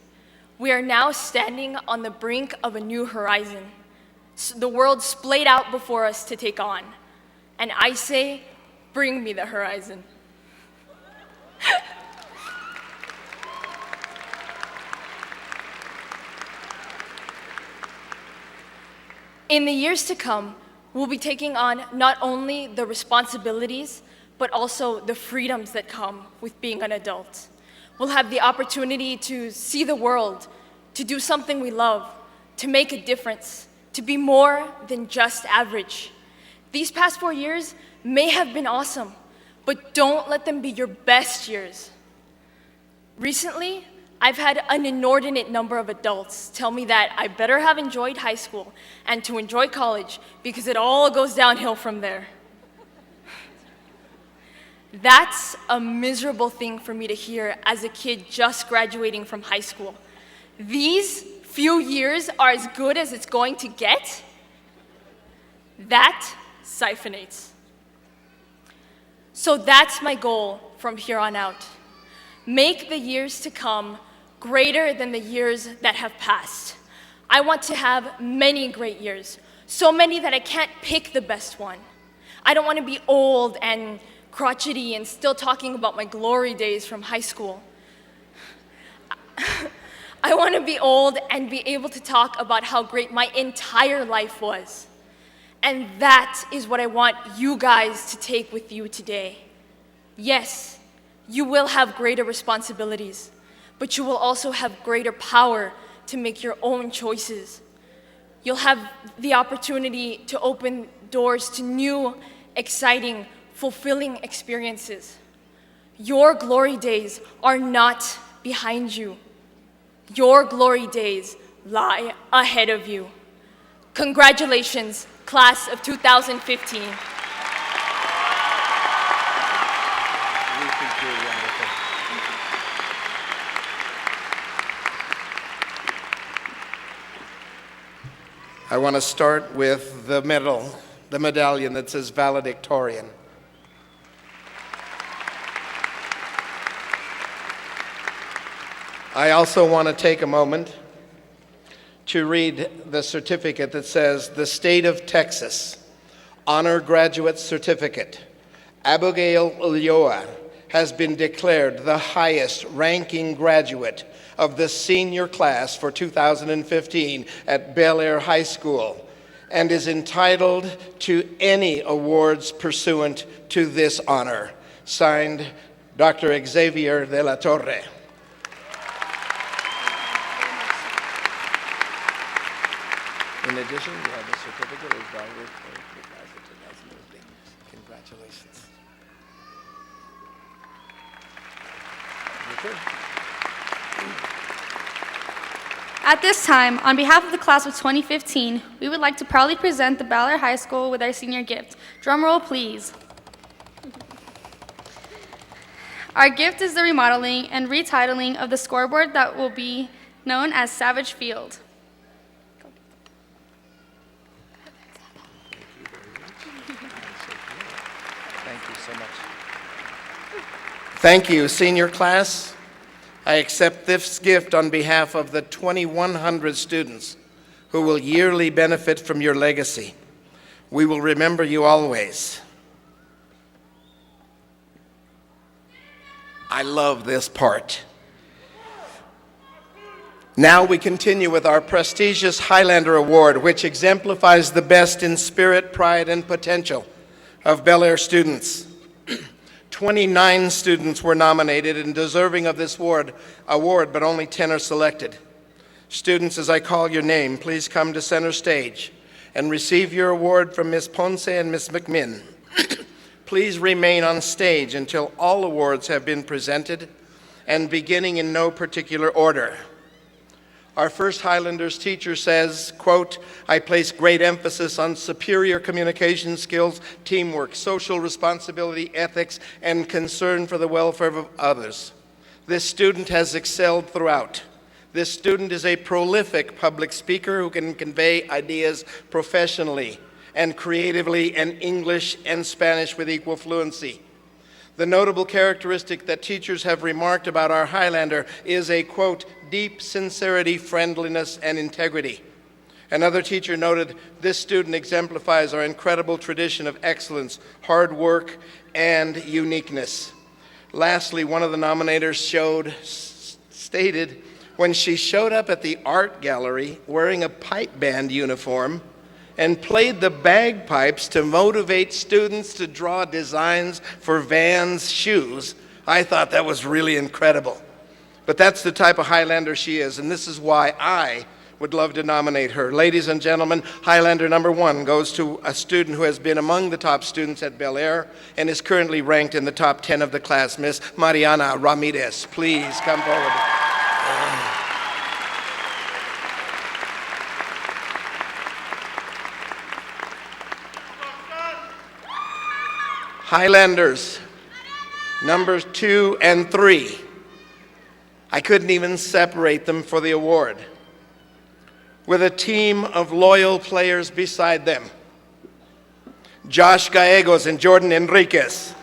We are now standing on the brink of a new horizon. The world splayed out before us to take on. And I say, bring me the horizon. In the years to come, we'll be taking on not only the responsibilities, but also the freedoms that come with being an adult. We'll have the opportunity to see the world, to do something we love, to make a difference, to be more than just average. These past 4 years may have been awesome, but don't let them be your best years. Recently, I've had an inordinate number of adults tell me that I better have enjoyed high school and to enjoy college because it all goes downhill from there. That's a miserable thing for me to hear as a kid just graduating from high school. These few years are as good as it's going to get? That siphonates. So that's my goal from here on out. Make the years to come greater than the years that have passed. I want to have many great years, so many that I can't pick the best one. I don't want to be old and crotchety and still talking about my glory days from high school. I want to be old and be able to talk about how great my entire life was. And that is what I want you guys to take with you today. Yes, you will have greater responsibilities, but you will also have greater power to make your own choices. You'll have the opportunity to open doors to new, exciting, fulfilling experiences. Your glory days are not behind you. Your glory days lie ahead of you. Congratulations, class of 2015.
I want to start with the medal, the medallion that says Valedictorian. I also want to take a moment to read the certificate that says, the State of Texas Honor Graduate Certificate. Abigail Ulloa has been declared the highest ranking graduate of the senior class for 2015 at Bel Air High School and is entitled to any awards pursuant to this honor. Signed, Dr. Xavier de la Torre. In addition, you have the certificate of value for the class of 2015. Congratulations.
At this time, on behalf of the class of 2015, we would like to proudly present the Bel Air High School with our senior gift. Drum roll, please. Our gift is the remodeling and retitling of the scoreboard that will be known as Savage Field.
Thank you so much. Thank you, senior class. I accept this gift on behalf of the 2,100 students who will yearly benefit from your legacy. We will remember you always. I love this part. Now we continue with our prestigious Highlander Award, which exemplifies the best in spirit, pride, and potential of Bel Air students. 29 students were nominated and deserving of this award, but only 10 are selected. Students, as I call your name, please come to center stage and receive your award from Ms. Ponce and Ms. McMinn. Please remain on stage until all awards have been presented and beginning in no particular order. Our first Highlanders teacher says, quote, "I place great emphasis on superior communication skills, teamwork, social responsibility, ethics, and concern for the welfare of others. This student has excelled throughout. This student is a prolific public speaker who can convey ideas professionally and creatively in English and Spanish with equal fluency. The notable characteristic that teachers have remarked about our Highlander is a, quote, deep sincerity, friendliness, and integrity." Another teacher noted, "This student exemplifies our incredible tradition of excellence, hard work, and uniqueness." Lastly, one of the nominators stated, "When she showed up at the art gallery wearing a pipe band uniform and played the bagpipes to motivate students to draw designs for Vans shoes, I thought that was really incredible." But that's the type of Highlander she is, and this is why I would love to nominate her. Ladies and gentlemen, Highlander number 1 goes to a student who has been among the top students at Bel Air and is currently ranked in the top 10 of the class, Miss Mariana Ramirez. Please come forward. Highlanders, numbers 2 and 3. I couldn't even separate them for the award. With a team of loyal players beside them, Josh Gallegos and Jordan Enriquez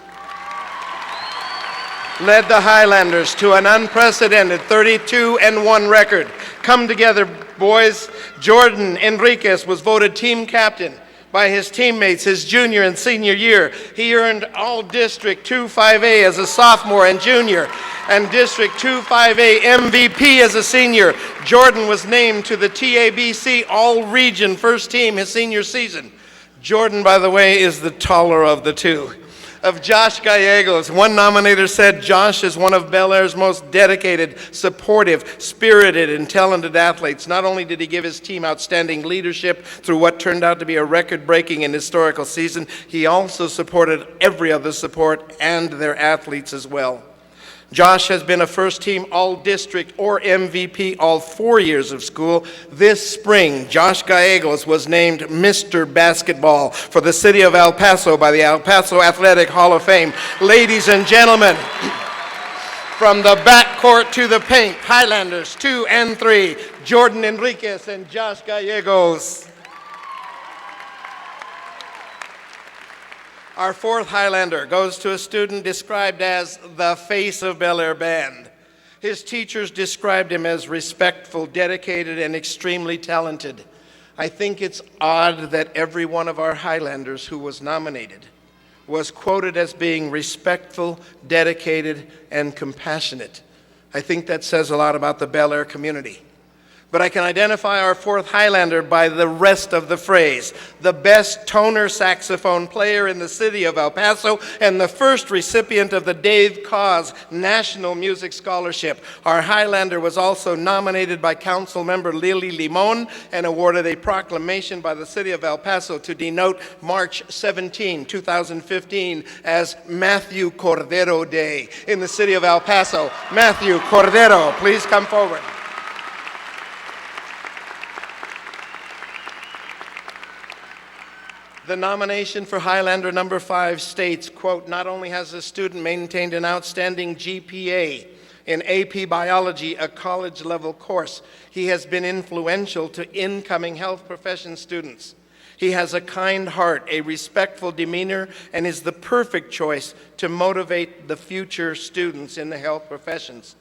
led the Highlanders to an unprecedented 32-1 record. Come together, boys. Jordan Enriquez was voted team captain by his teammates his junior and senior year. He earned All-District 2-5A as a sophomore and junior, and District 2-5A MVP as a senior. Jordan was named to the TABC All-Region First Team his senior season. Jordan, by the way, is the taller of the two. Of Josh Gallegos, one nominator said Josh is one of Bel Air's most dedicated, supportive, spirited, and talented athletes. Not only did he give his team outstanding leadership through what turned out to be a record-breaking and historical season, he also supported every other support and their athletes as well. Josh has been a first-team All-District or MVP all 4 years of school. This spring, Josh Gallegos was named Mr. Basketball for the city of El Paso by the El Paso Athletic Hall of Fame. Ladies and gentlemen, from the backcourt to the paint, Highlanders 2 and 3, Jordan Enriquez and Josh Gallegos. Our fourth Highlander goes to a student described as the face of Bel Air Band. His teachers described him as respectful, dedicated, and extremely talented. I think it's odd that every one of our Highlanders who was nominated was quoted as being respectful, dedicated, and compassionate. I think that says a lot about the Bel Air community. But I can identify our fourth Highlander by the rest of the phrase. The best tenor saxophone player in the city of El Paso and the first recipient of the Dave Cause National Music Scholarship. Our Highlander was also nominated by Council Member Lily Limon and awarded a proclamation by the city of El Paso to denote March 17, 2015 as Matthew Cordero Day in the city of El Paso. Matthew Cordero, please come forward. The nomination for Highlander number 5 states, quote, not only has the student maintained an outstanding GPA in AP Biology, a college-level course, he has been influential to incoming health profession students. He has a kind heart, a respectful demeanor, and is the perfect choice to motivate the future students in the health professions.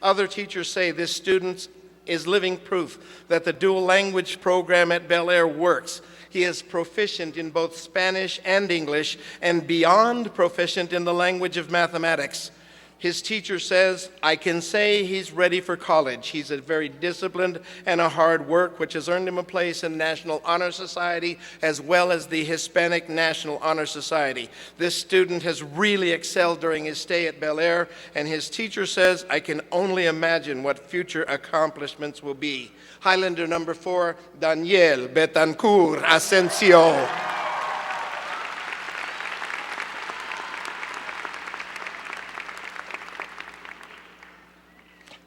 Other teachers say this student is living proof that the dual language program at Bel Air works. He is proficient in both Spanish and English, and beyond proficient in the language of mathematics. His teacher says, I can say he's ready for college. He's a very disciplined and a hard work, which has earned him a place in the National Honor Society as well as the Hispanic National Honor Society. This student has really excelled during his stay at Bel Air, and his teacher says, I can only imagine what future accomplishments will be. Highlander number 4, Daniel Betancourt Asensio.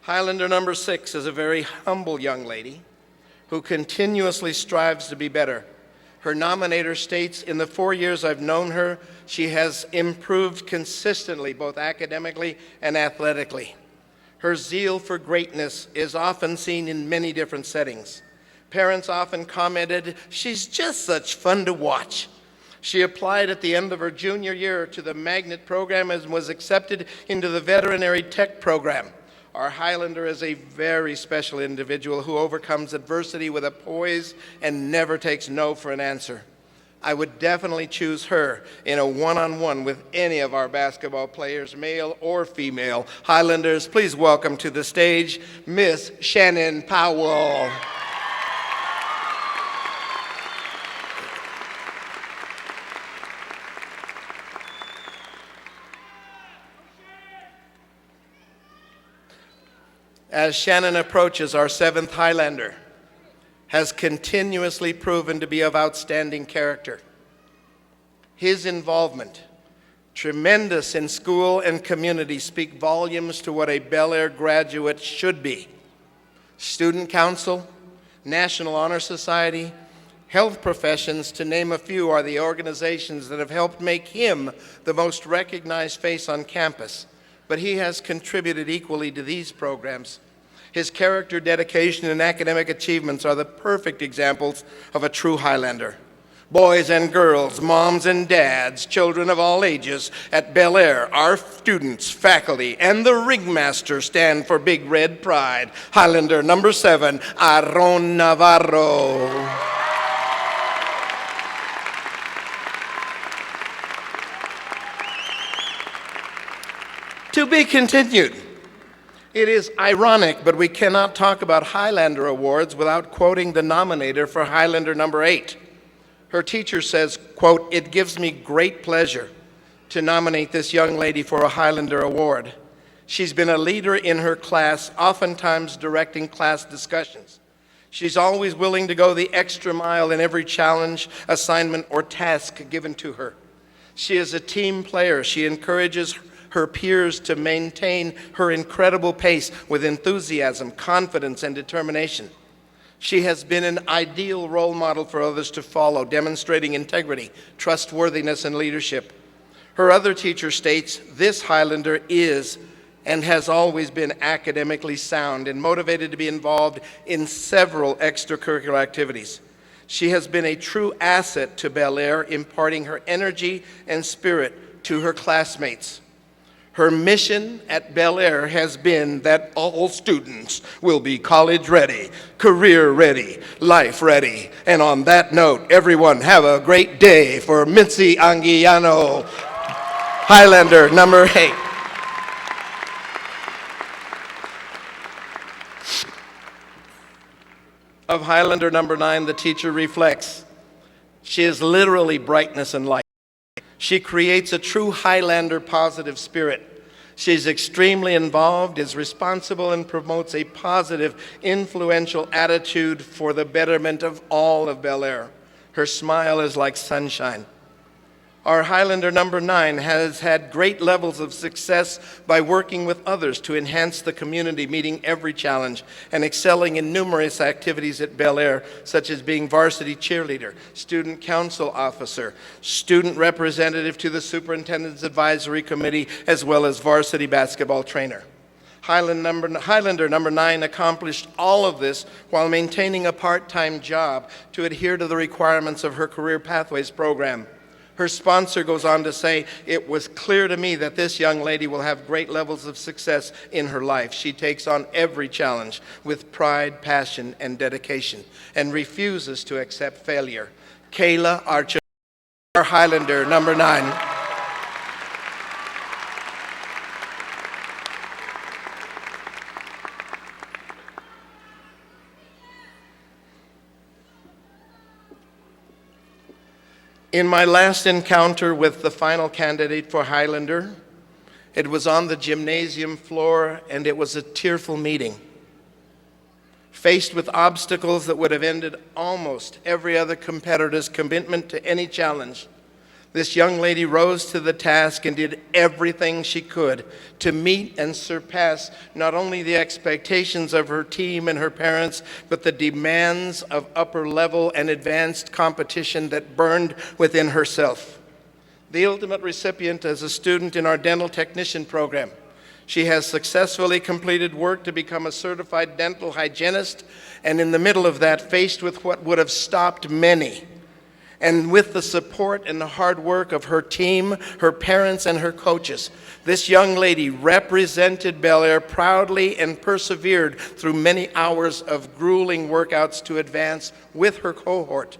Highlander number 6 is a very humble young lady who continuously strives to be better. Her nominator states, in the 4 years I've known her, she has improved consistently, both academically and athletically. Her zeal for greatness is often seen in many different settings. Parents often commented, she's just such fun to watch. She applied at the end of her junior year to the magnet program and was accepted into the veterinary tech program. Our Highlander is a very special individual who overcomes adversity with a poise and never takes no for an answer. I would definitely choose her in a one-on-one with any of our basketball players, male or female. Highlanders, please welcome to the stage Miss Shannon Powell. As Shannon approaches, our 7th Highlander has continuously proven to be of outstanding character. His involvement, tremendous in school and community, speak volumes to what a Bel Air graduate should be. Student Council, National Honor Society, health professions, to name a few, are the organizations that have helped make him the most recognized face on campus. But he has contributed equally to these programs. His character, dedication, and academic achievements are the perfect examples of a true Highlander. Boys and girls, moms and dads, children of all ages, at Bel Air, our students, faculty, and the ringmaster stand for Big Red Pride. Highlander number 7, Aaron Navarro. To be continued. It is ironic, but we cannot talk about Highlander Awards without quoting the nominator for Highlander number 8. Her teacher says, quote, it gives me great pleasure to nominate this young lady for a Highlander Award. She's been a leader in her class, oftentimes directing class discussions. She's always willing to go the extra mile in every challenge, assignment, or task given to her. She is a team player. She encourages her peers to maintain her incredible pace with enthusiasm, confidence, and determination. She has been an ideal role model for others to follow, demonstrating integrity, trustworthiness, and leadership. Her other teacher states, this Highlander is and has always been academically sound and motivated to be involved in several extracurricular activities. She has been a true asset to Bel Air, imparting her energy and spirit to her classmates. Her mission at Bel Air has been that all students will be college ready, career ready, life ready. And on that note, everyone have a great day for Mitzi Anguiano, Highlander number 8. of Highlander number 9, the teacher reflects. She is literally brightness and light. She creates a true Highlander positive spirit. She's extremely involved, is responsible, and promotes a positive, influential attitude for the betterment of all of Bel Air. Her smile is like sunshine. Our Highlander number 9 has had great levels of success by working with others to enhance the community, meeting every challenge, and excelling in numerous activities at Bel Air, such as being varsity cheerleader, student council officer, student representative to the Superintendent's Advisory Committee, as well as varsity basketball trainer. Highlander number 9 accomplished all of this while maintaining a part-time job to adhere to the requirements of her Career Pathways program. Her sponsor goes on to say, "It was clear to me that this young lady will have great levels of success in her life. She takes on every challenge with pride, passion, and dedication, and refuses to accept failure." Kayla, our Highlander number 9. In my last encounter with the final candidate for Highlander, it was on the gymnasium floor, and it was a tearful meeting. Faced with obstacles that would have ended almost every other competitor's commitment to any challenge, this young lady rose to the task and did everything she could to meet and surpass not only the expectations of her team and her parents, but the demands of upper level and advanced competition that burned within herself. The ultimate recipient is a student in our dental technician program. She has successfully completed work to become a certified dental hygienist, and in the middle of that, faced with what would have stopped many, and with the support and the hard work of her team, her parents, and her coaches, this young lady represented Bel Air proudly and persevered through many hours of grueling workouts to advance with her cohort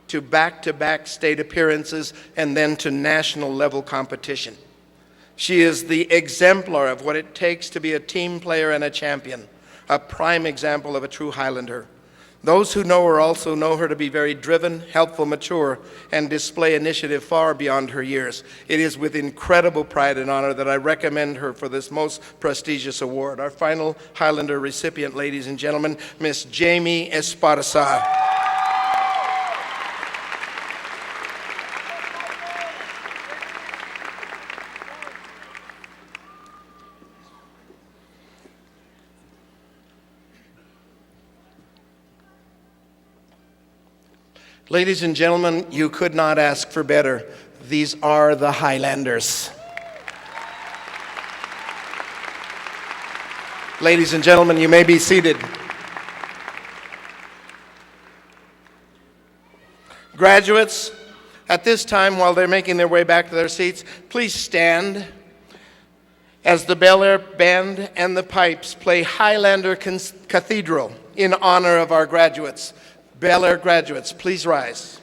to back-to-back state appearances and then to national level competition. She is the exemplar of what it takes to be a team player and a champion, a prime example of a true Highlander. Those who know her also know her to be very driven, helpful, mature, and display initiative far beyond her years. It is with incredible pride and honor that I recommend her for this most prestigious award. Our final Highlander recipient, ladies and gentlemen, Miss Jamie Esparza. Ladies and gentlemen, you could not ask for better. These are the Highlanders. Ladies and gentlemen, you may be seated. Graduates, at this time, while they're making their way back to their seats, please stand as the Bel Air Band and the Pipes play Highlander Cathedral in honor of our graduates. Bel Air graduates, please rise.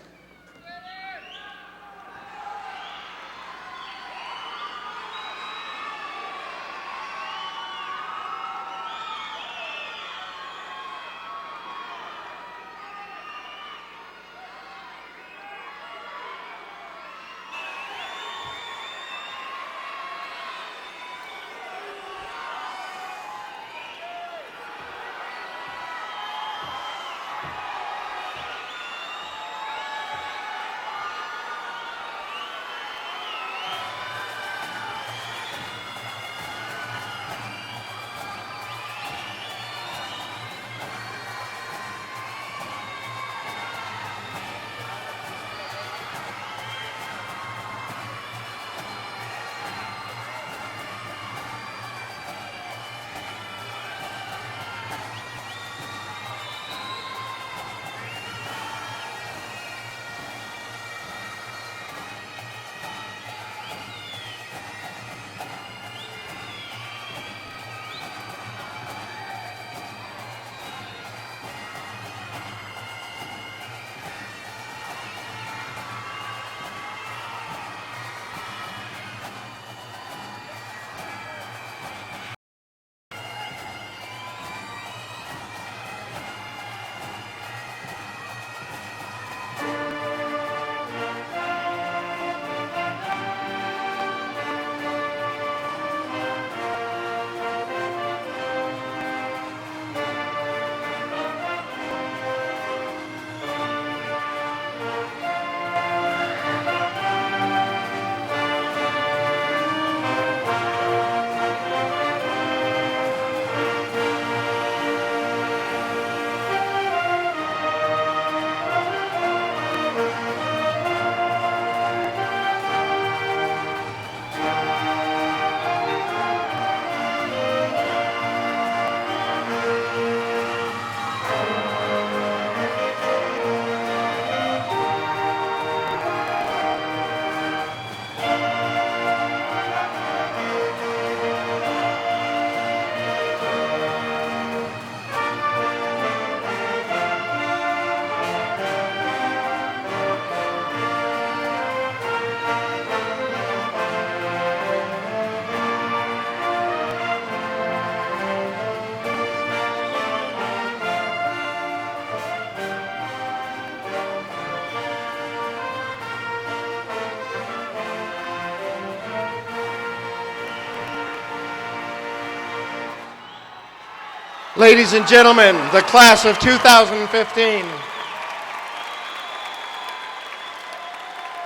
Ladies and gentlemen, the class of 2015.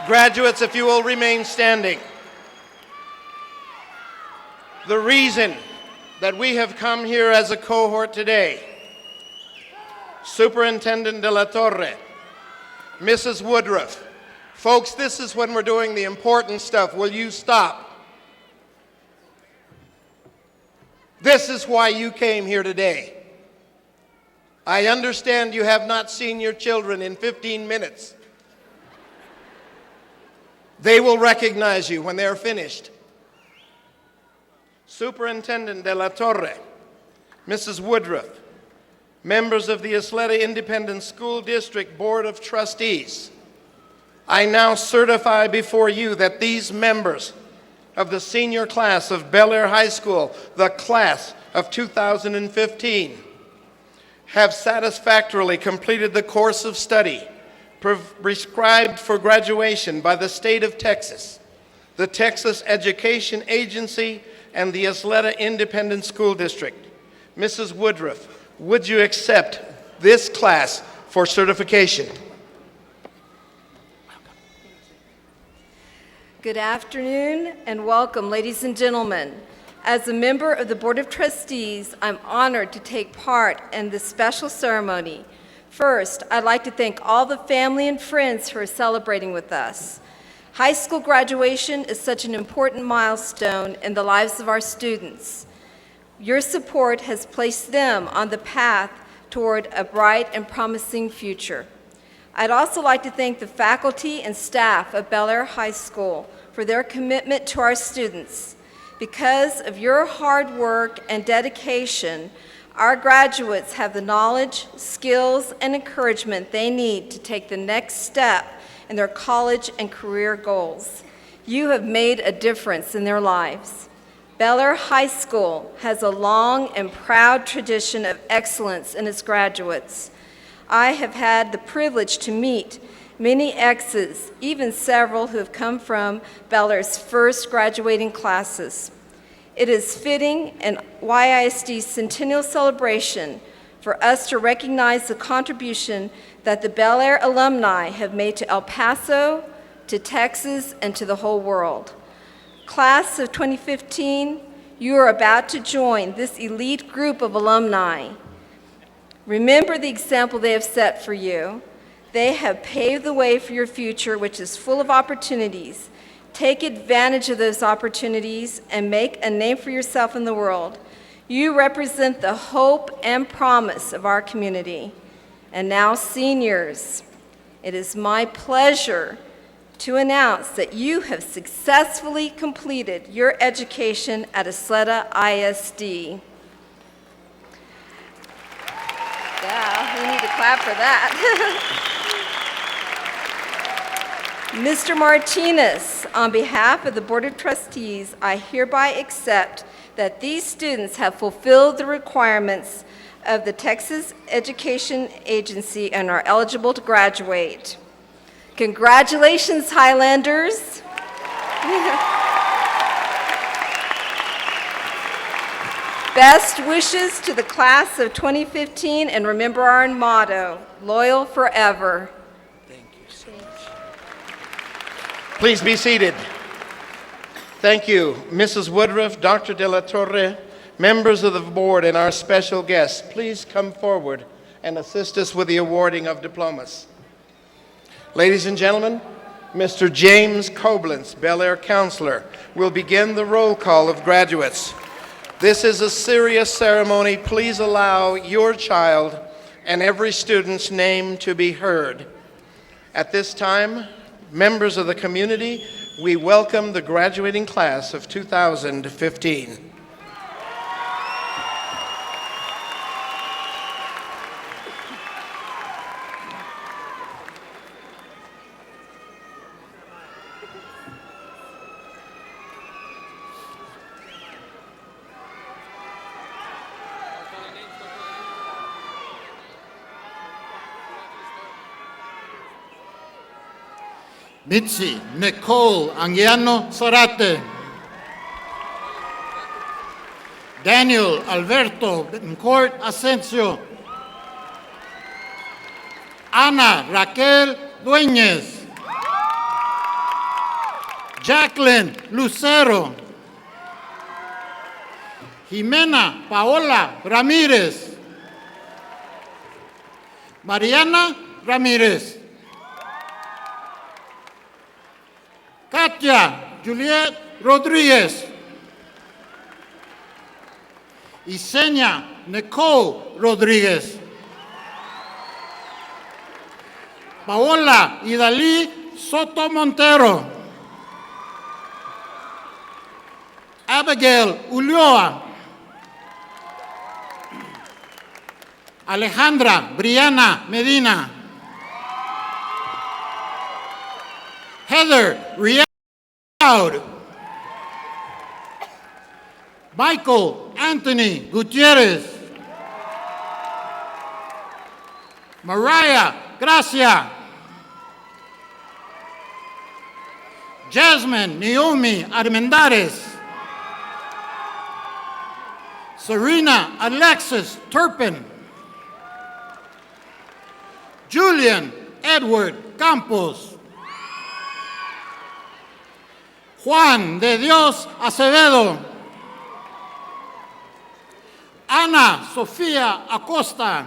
Graduates, if you will remain standing. The reason that we have come here as a cohort today, Superintendent de la Torre, Mrs. Woodruff, folks, this is when we're doing the important stuff. Will you stop? This is why you came here today. I understand you have not seen your children in 15 minutes. They will recognize you when they're finished. Superintendent de la Torre, Mrs. Woodruff, members of the Ysleta Independent School District Board of Trustees, I now certify before you that these members of the senior class of Bel Air High School, the class of 2015, have satisfactorily completed the course of study prescribed for graduation by the state of Texas, the Texas Education Agency, and the Ysleta Independent School District. Mrs. Woodruff, would you accept this class for certification?
Good afternoon and welcome, ladies and gentlemen. As a member of the Board of Trustees, I'm honored to take part in this special ceremony. First, I'd like to thank all the family and friends who are celebrating with us. High school graduation is such an important milestone in the lives of our students. Your support has placed them on the path toward a bright and promising future. I'd also like to thank the faculty and staff of Bel Air High School for their commitment to our students. Because of your hard work and dedication, our graduates have the knowledge, skills, and encouragement they need to take the next step in their college and career goals. You have made a difference in their lives. Bel Air High School has a long and proud tradition of excellence in its graduates. I have had the privilege to meet many exes, even several who have come from Bel Air's first graduating classes. It is fitting in YISD's centennial celebration for us to recognize the contribution that the Bel Air alumni have made to El Paso, to Texas, and to the whole world. Class of 2015, you are about to join this elite group of alumni. Remember the example they have set for you. They have paved the way for your future, which is full of opportunities. Take advantage of those opportunities and make a name for yourself in the world. You represent the hope and promise of our community. And now, seniors, it is my pleasure to announce that you have successfully completed your education at Ysleta ISD. Yeah, we need to clap for that. Mr. Martinez, on behalf of the Board of Trustees, I hereby accept that these students have fulfilled the requirements of the Texas Education Agency and are eligible to graduate. Congratulations, Highlanders. Best wishes to the class of 2015, and remember our motto, loyal forever.
Thank you so much. Please be seated. Thank you, Mrs. Woodruff, Dr. de la Torre, members of the board, and our special guests. Please come forward and assist us with the awarding of diplomas. Ladies and gentlemen, Mr. James Koblenz, Bel Air counselor, will begin the roll call of graduates. This is a serious ceremony. Please allow your child and every student's name to be heard. At this time, members of the community, we welcome the graduating class of 2015.
Mitzi Nicole Anguiano Zarate. Daniel Alberto Betancourt Asensio. Ana Raquel Dueñez. Jacqueline Lucero. Jimena Paola Ramírez. Mariana Ramírez. Katia Juliet Rodríguez. Yesenia Nicole Rodríguez. Paola Idalí Soto Montero. Abigail Ulloa. Alejandra Briana Medina. Heather Riaud. Michael Anthony Gutierrez. Mariah Gracia. Jasmine Naomi Armendariz. Serena Alexis Turpin. Julian Edward Campos. Juan de Dios Acevedo. Ana Sofía Acosta.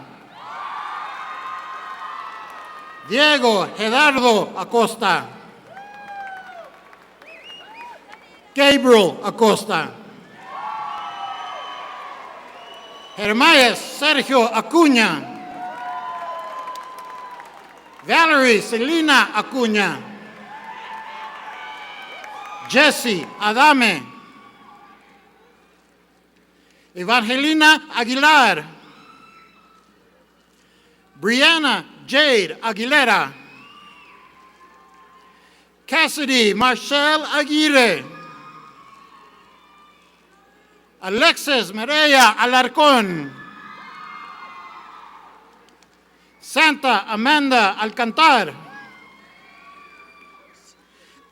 Diego Gerardo Acosta. Gabriel Acosta. Jeremías Sergio Acuña. Valerie Selena Acuña. Jesse Adame. Evangelina Aguilar. Brianna Jade Aguilera. Cassidy Marshall Aguirre. Alexis Mireya Alarcón. Santa Amanda Alcantar.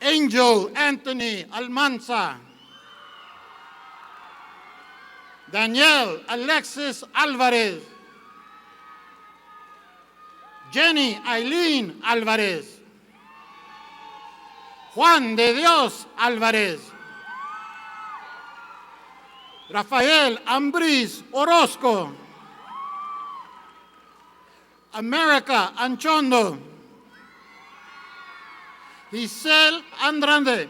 Angel Anthony Almanza. Daniel Alexis Alvarez. Jenny Aileen Alvarez. Juan de Dios Alvarez. Rafael Ambris Orozco. America Anchondo. Giselle Andrade.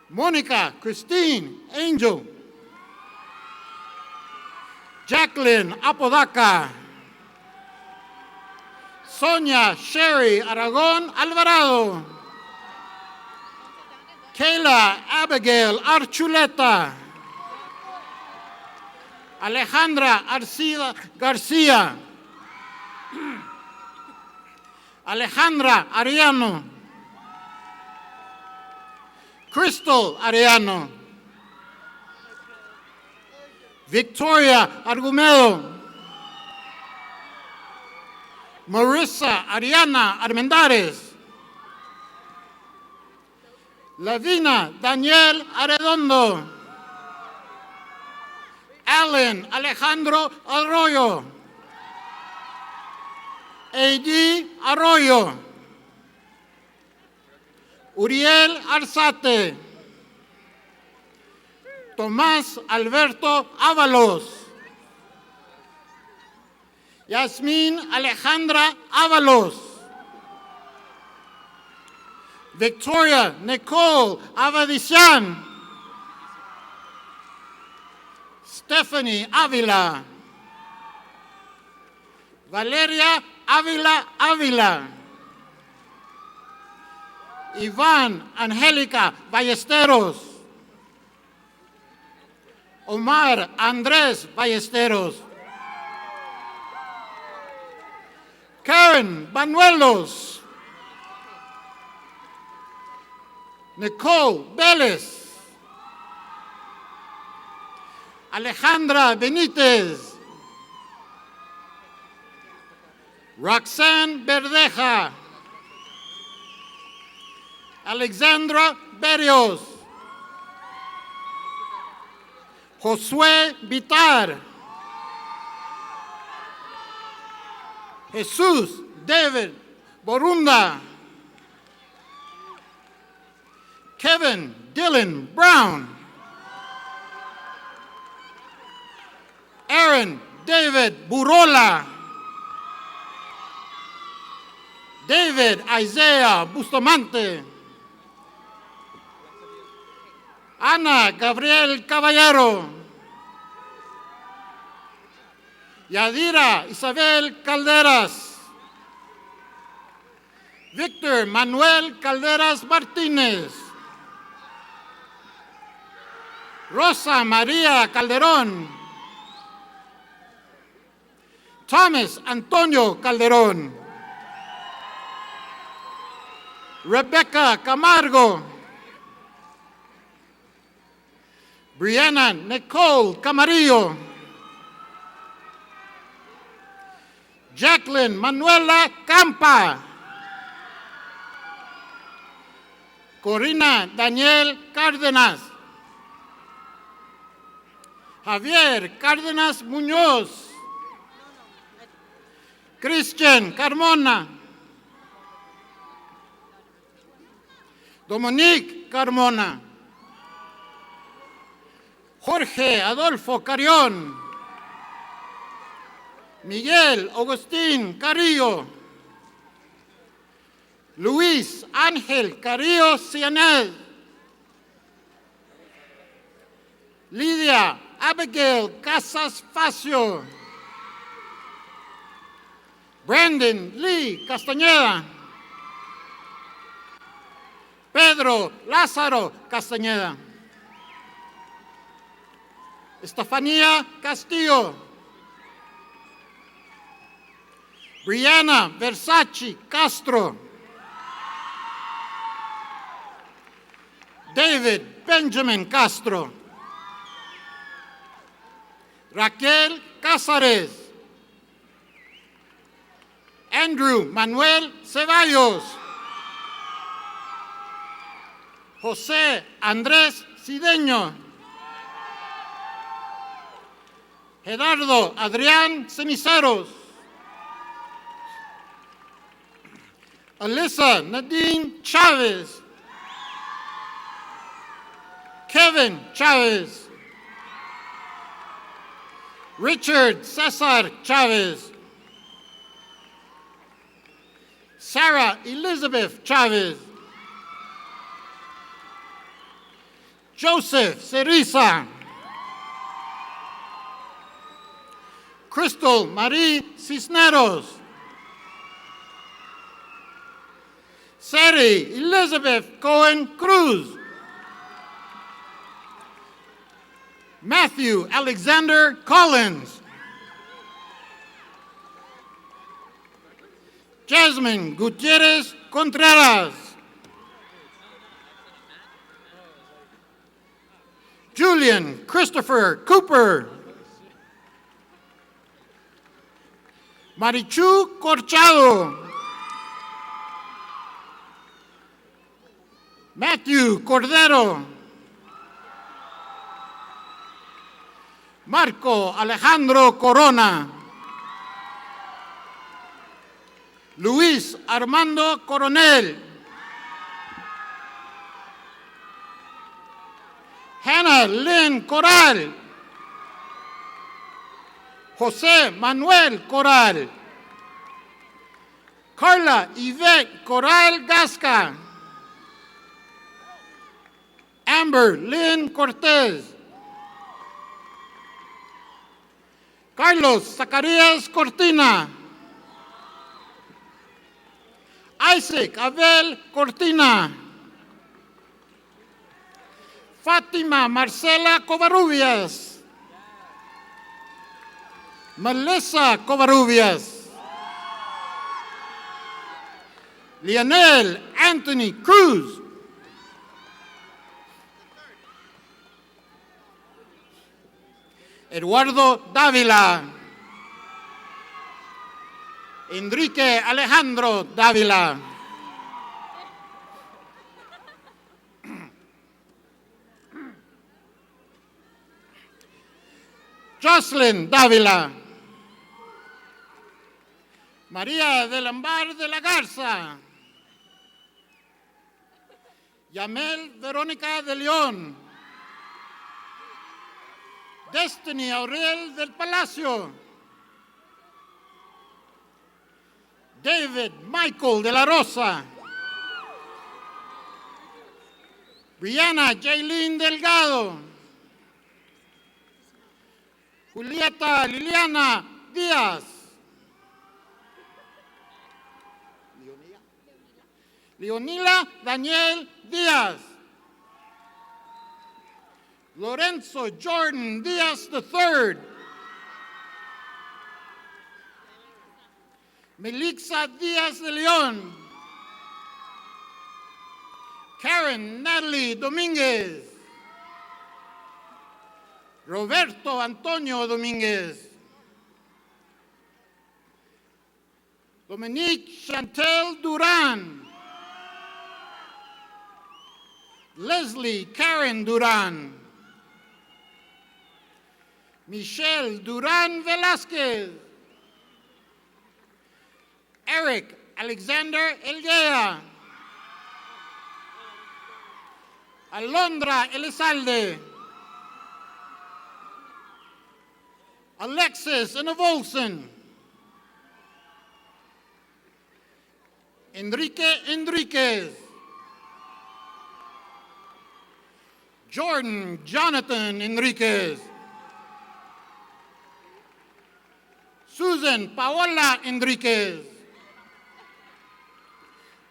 Mónica Christine Angel. Jacqueline Apodaca. Sonia Sherry Aragón Alvarado. Kayla Abigail Archuleta. Alejandra Arcila García. Alejandra Ariano. Crystal Ariano. Victoria Argumedo. Marissa Ariana Armendares. Lavina Daniel Arredondo. Allen Alejandro Arroyo. A.D. Arroyo. Uriel Arzate. Tomás Alberto Ábalos. Yasmín Alejandra Ábalos. Victoria Nicole Avadisian. Stephanie Ávila. Valeria Ávila. Iván Angélica Ballesteros. Omar Andrés Ballesteros. Karen Banuelos. Nicole Vélez. Alejandra Benítez. Roxanne Verdeja. Alexandra Berrios. Josué Vitar. Jesús David Borunda. Kevin Dylan Brown. Aaron David Burola. David Isaiah Bustamante. Ana Gabriel Caballero. Yadira Isabel Calderas. Victor Manuel Calderas Martínez. Rosa María Calderón. Thomas Antonio Calderón. Rebecca Camargo. Brianna Nicole Camarillo. Jacqueline Manuela Campa. Corina Daniel Cárdenas. Javier Cárdenas Muñoz. Christian Carmona. Dominique Carmona. Jorge Adolfo Carrión. Miguel Agustín Carrillo. Luis Ángel Carrillo Cianez. Lidia Abigail Casas Facio. Brandon Lee Castañeda. Pedro Lázaro Castañeda. Estefanía Castillo. Brianna Versace Castro. David Benjamin Castro. Raquel Cázares. Andrew Manuel Ceballos. José Andrés Cideño. Gerardo Adrián Ceniceros. Alyssa Nadine Chávez. Kevin Chávez. Richard Cesar Chávez. Sarah Elizabeth Chávez. Joseph Cerisa. Crystal Marie Cisneros. Sari Elizabeth Cohen Cruz. Matthew Alexander Collins. Jasmine Gutierrez Contreras. Julian Christopher Cooper. Marichu Corchado. Matthew Cordero. Marco Alejandro Corona. Luis Armando Coronel. Hannah Lynn Coral. José Manuel Coral. Carla Yvette Coral Gasca. Amber Lynn Cortez. Carlos Zacarías Cortina. Isaac Abel Cortina. Fátima Marcela Covarrubias. Melissa Covarrubias. Lionel Anthony Cruz. Eduardo Dávila. Enrique Alejandro Dávila. Jocelyn Dávila. María del Ambar de la Garza. Yamel Verónica de León. Destiny Aurel del Palacio. David Michael de la Rosa. Brianna Jaylin Delgado. Julieta Liliana Díaz. Leonila Daniel Díaz. Lorenzo Jordan Díaz III. Melixa Díaz de León. Karen Natalie Domínguez. Roberto Antonio Domínguez. Dominique Chantel Durán. Leslie Karen Durán. Michelle Durán Velázquez. Eric Alexander Elguea. Alondra Elizalde. Alexis Enovolson. Enrique Enriquez. Jordan Jonathan Enriquez. Susan Paola Enriquez.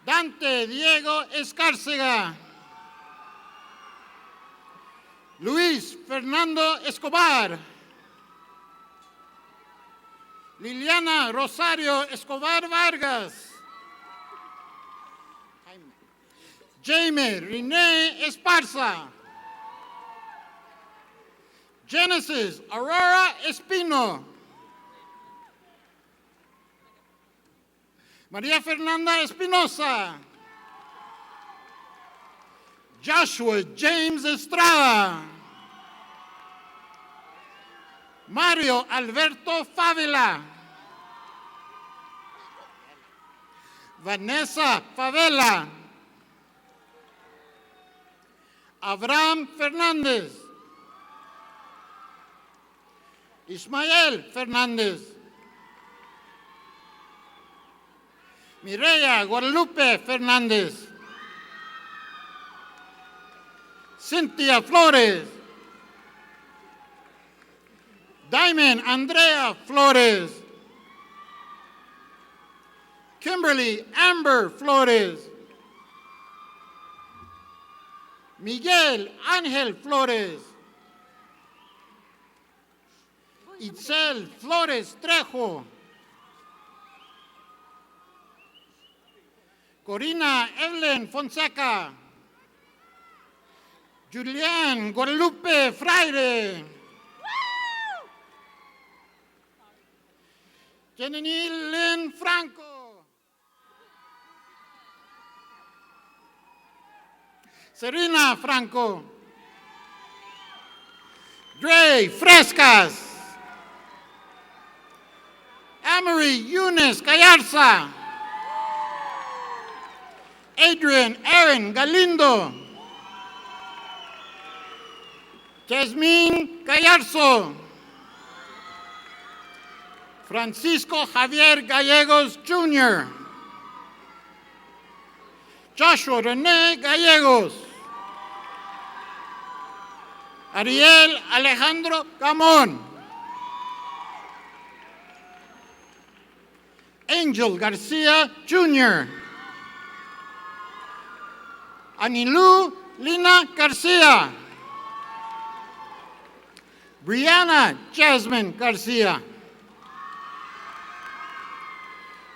Dante Diego Escárcega. Luis Fernando Escobar. Liliana Rosario Escobar Vargas. Jaime René Esparza. Genesis Aurora Espino. María Fernanda Espinosa. Joshua James Estrada. Mario Alberto Favela. Vanessa Favela. Abraham Fernández. Ismael Fernández. Mireya Guadalupe Fernández. Cynthia Flores. Diamond Andrea Flores. Kimberly Amber Flores. Miguel Ángel Flores. Itzel Flores Trejo. Corina Evelyn Fonseca. Julián Guadalupe Fraire. Jenny Lynn Franco. Serena Franco. Dre Frescas. Amory Yunes Gallarza. Adrian Aaron Galindo. Jasmine Gallarzo. Francisco Javier Gallegos Jr. Joshua René Gallegos. Ariel Alejandro Gamón. Angel Garcia Jr. Anilu Lina Garcia. Brianna Jasmine Garcia.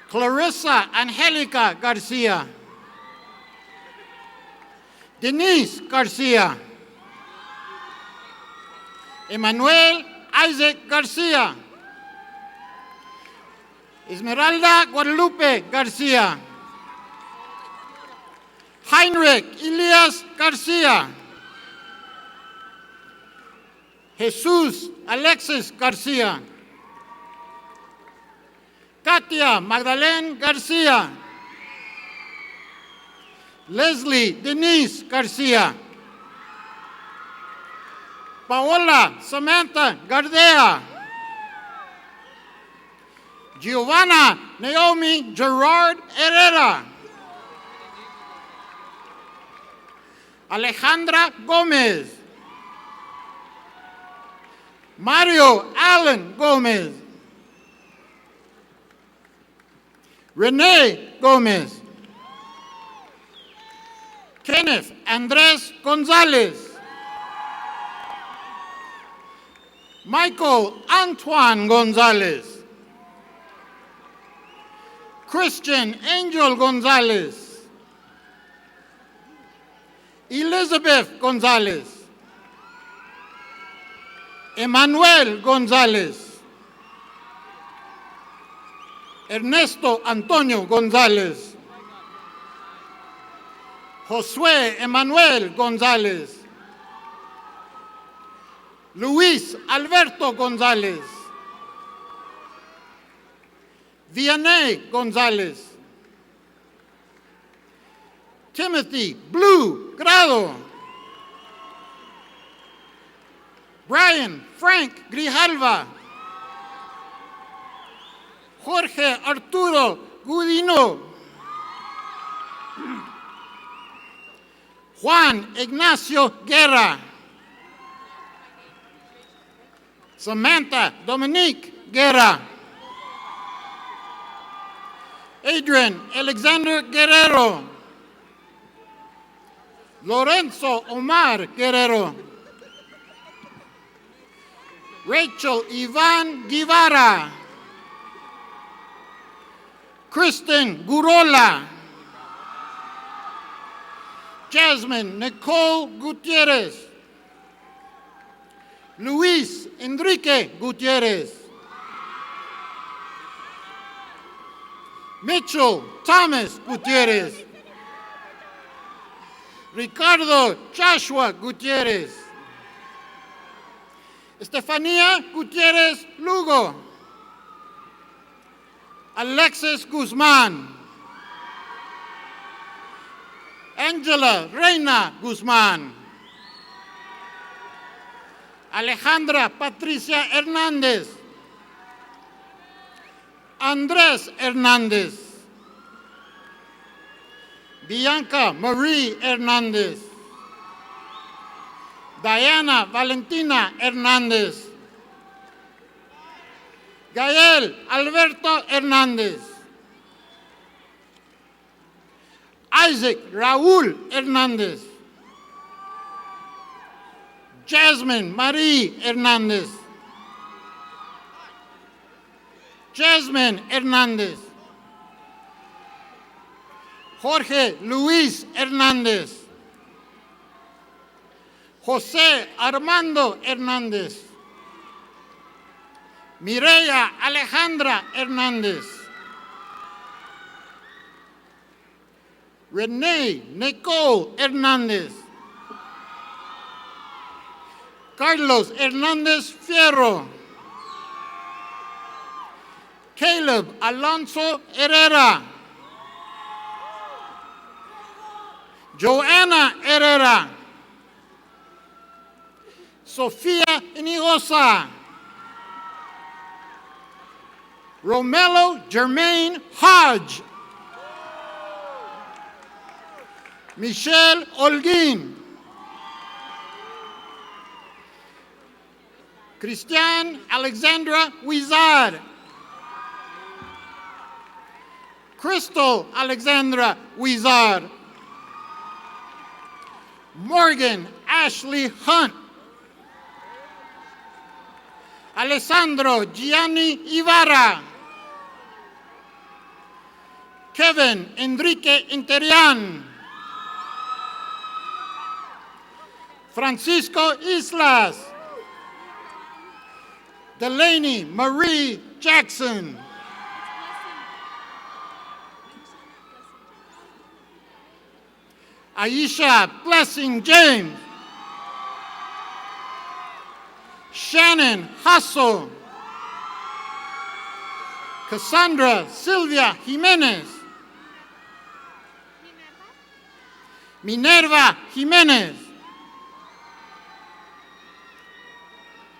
Clarissa Angelica Garcia. Denise Garcia. Emmanuel Isaac Garcia. Esmeralda Guadalupe Garcia. Heinrich Elias Garcia. Jesus Alexis Garcia. Katia Magdalene Garcia. Leslie Denise Garcia. Paola Samantha Gardea. Giovanna Naomi Gerard Herrera. Alejandra Gomez. Mario Allen Gomez. Renee Gomez. Kenneth Andres Gonzalez. Michael Antoine Gonzalez. Christian Angel Gonzalez. Elizabeth Gonzalez. Emmanuel Gonzalez. Ernesto Antonio Gonzalez. Josué Emanuel González. Luis Alberto González. Vianney González. Timothy Blue Grado. Brian Frank Grijalva. Jorge Arturo Gudino. Juan Ignacio Guerra. Samantha Dominique Guerra. Adrian Alexander Guerrero. Lorenzo Omar Guerrero. Rachel Ivan Guevara. Kristen Gurola. Jasmine Nicole Gutierrez. Luis Enrique Gutierrez. Mitchell Thomas Gutierrez. Ricardo Joshua Gutierrez. Estefanía Gutierrez Lugo. Alexis Guzmán. Angela Reina Guzmán. Alejandra Patricia Hernández. Andrés Hernández. Bianca Marie Hernández. Diana Valentina Hernández. Gael Alberto Hernández. Isaac Raúl Hernández. Jasmine Marie Hernández. Jasmine Hernández. Jorge Luis Hernández. José Armando Hernández. Mireya Alejandra Hernández. Renee Nicole Hernández. Carlos Hernández Fierro. Caleb Alonso Herrera. Joanna Herrera. Sofía Inigosa. Romelo Germain Hodge. Michelle Holguín. Christian Alexandra Huizar. Crystal Alexandra Huizar. Morgan Ashley Hunt. Alessandro Gianni Ibarra. Kevin Enrique Interian. Francisco Islas. Delaney Marie Jackson. Aisha Blessing James. Shannon Hassel. Cassandra Silvia Jimenez. Minerva Jimenez.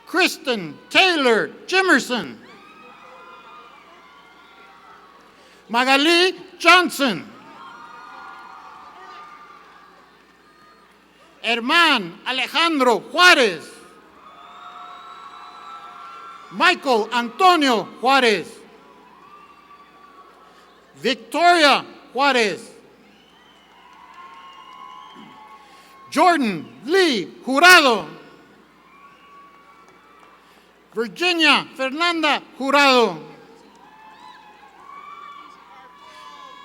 Kristen Taylor Jimerson. Magali Johnson. Herman Alejandro Juárez. Michael Antonio Juárez. Victoria Juárez. Jordan Lee Jurado. Virginia Fernanda Jurado.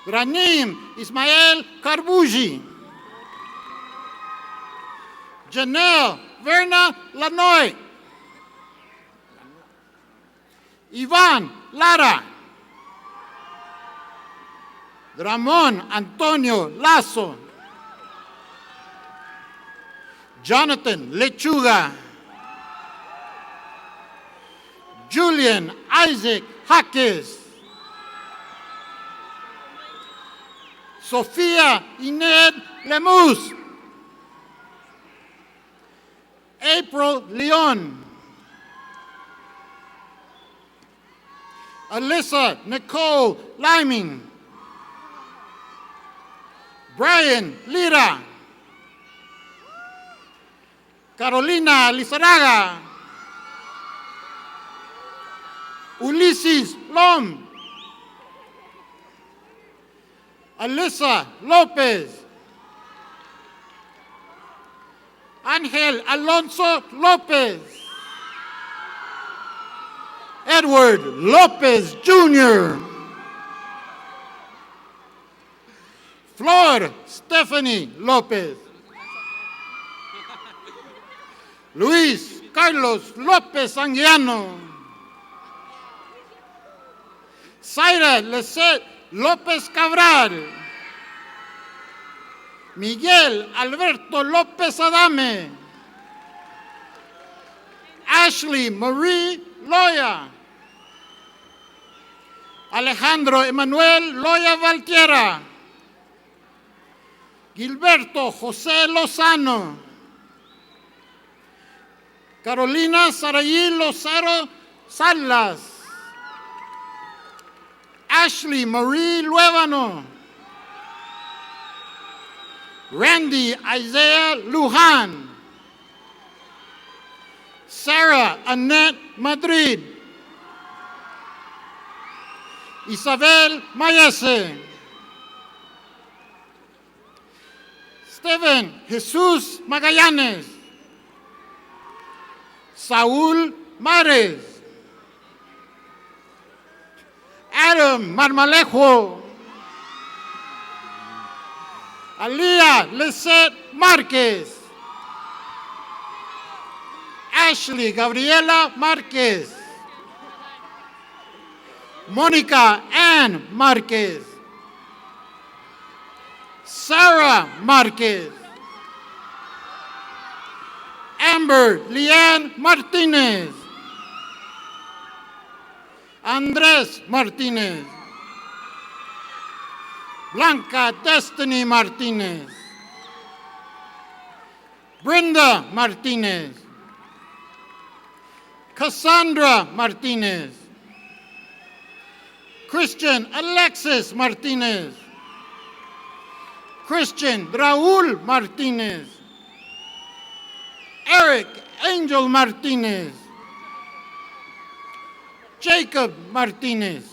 Ranim Ismael Carbuji. Janelle Verna Lanoy. Iván Lara. Ramón Antonio Lazo. Jonathan Lechuga. Julian Isaac Jaques. Sofía Ined Lemus. April Leon. Alyssa Nicole Liming. Brian Lira. Carolina Lizaraga. Ulises Lom. Alyssa Lopez. Ángel Alonso López. Edward López Jr. Flor Stephanie López. Luis Carlos López Anguiano. Zaira Leset López Cabral. Miguel Alberto López Adame. Ashley Marie Loya. Alejandro Emanuel Loya Valtiera. Gilberto José Lozano. Carolina Saraí Lozaro Salas. Ashley Marie Luevano. Randy Isaiah Luján. Sarah Annette Madrid. Isabel Mayese. Steven Jesús Magallanes. Saúl Mares. Adam Marmalejo. Alía Leset Márquez. Ashley Gabriela Márquez. Mónica Ann Márquez. Sarah Márquez. Amber Leanne Martínez. Andrés Martínez. Blanca Destiny Martínez. Brenda Martínez. Cassandra Martínez. Christian Alexis Martínez. Christian Raúl Martínez. Eric Angel Martínez. Jacob Martínez.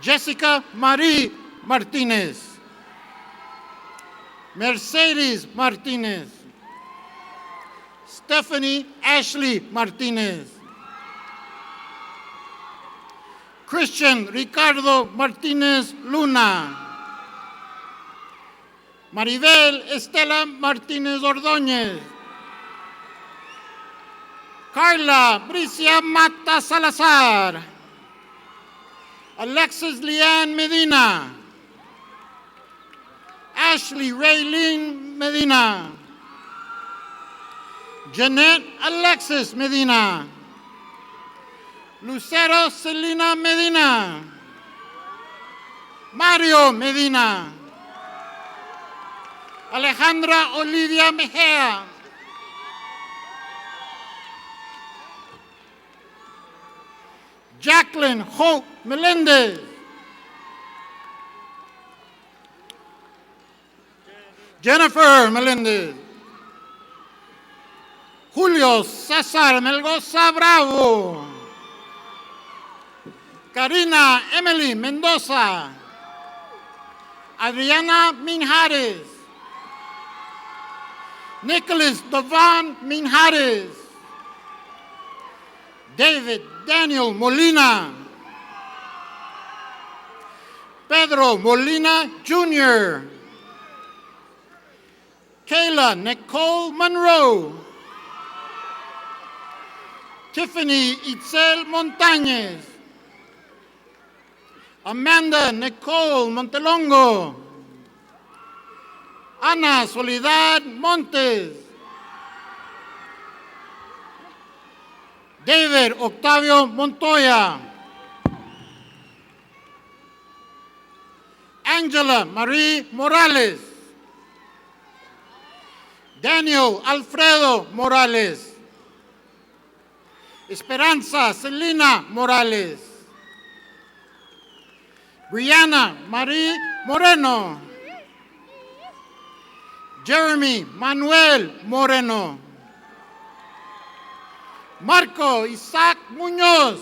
Jessica Marie Martínez. Mercedes Martínez. Stephanie Ashley Martínez. Christian Ricardo Martínez Luna. Maribel Estela Martínez Ordóñez. Carla Bricia Mata Salazar. Alexis Leanne Medina. Ashley Raylene Medina. Jeanette Alexis Medina. Lucero Celina Medina. Mario Medina. Alejandra Olivia Mejia. Jacqueline Hope Melendez. Jennifer Melendez. Julio César Melgoza Bravo. Karina Emily Mendoza. Adriana Minjares. Nicholas Devon Minjares. David Daniel Molina. Pedro Molina Jr. Kayla Nicole Monroe. Tiffany Itzel Montañez. Amanda Nicole Montelongo. Ana Soledad Montes. David Octavio Montoya. Angela Marie Morales. Daniel Alfredo Morales. Esperanza Celina Morales. Brianna Marie Moreno. Jeremy Manuel Moreno. Marco Isaac Muñoz.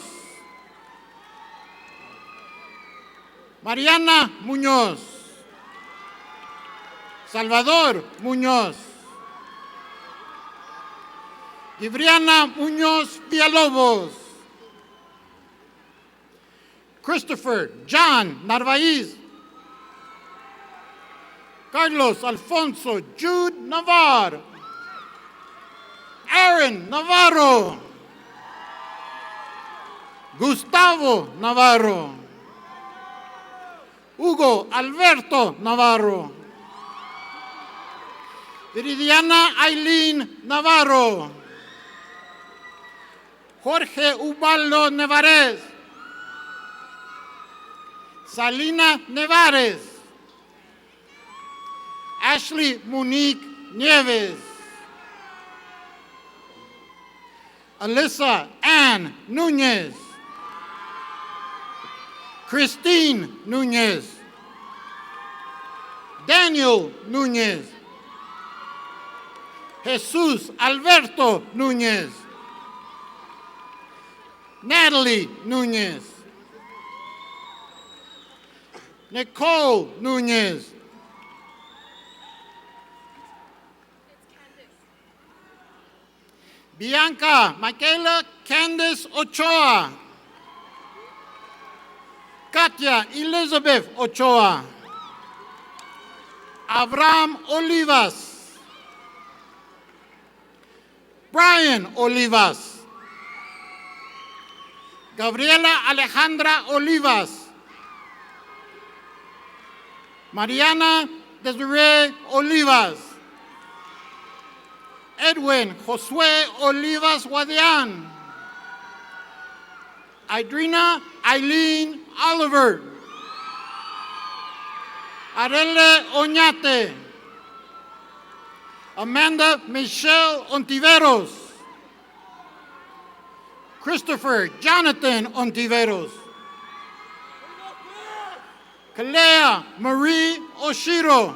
Mariana Muñoz. Salvador Muñoz. Gibriana Muñoz Villalobos. Christopher John Narvaez. Carlos Alfonso Jude Navarro. Aaron Navarro. Gustavo Navarro. Hugo Alberto Navarro. Viridiana Aileen Navarro. Jorge Ubaldo Nevares. Salina Nevares. Ashley Monique Nieves. Alyssa Ann Núñez. Christine Núñez. Daniel Núñez. Jesús Alberto Núñez. Natalie Núñez. Nicole Núñez. Bianca Michaela Candice Ochoa. Katia Elizabeth Ochoa. Abraham Olivas. Brian Olivas. Gabriela Alejandra Olivas. Mariana Desiree Olivas. Edwin Josué Olivas Guadian. Idrina Eileen Oliver. Arele Oñate. Amanda Michelle Ontiveros. Christopher Jonathan Ontiveros. Kalea Marie Oshiro.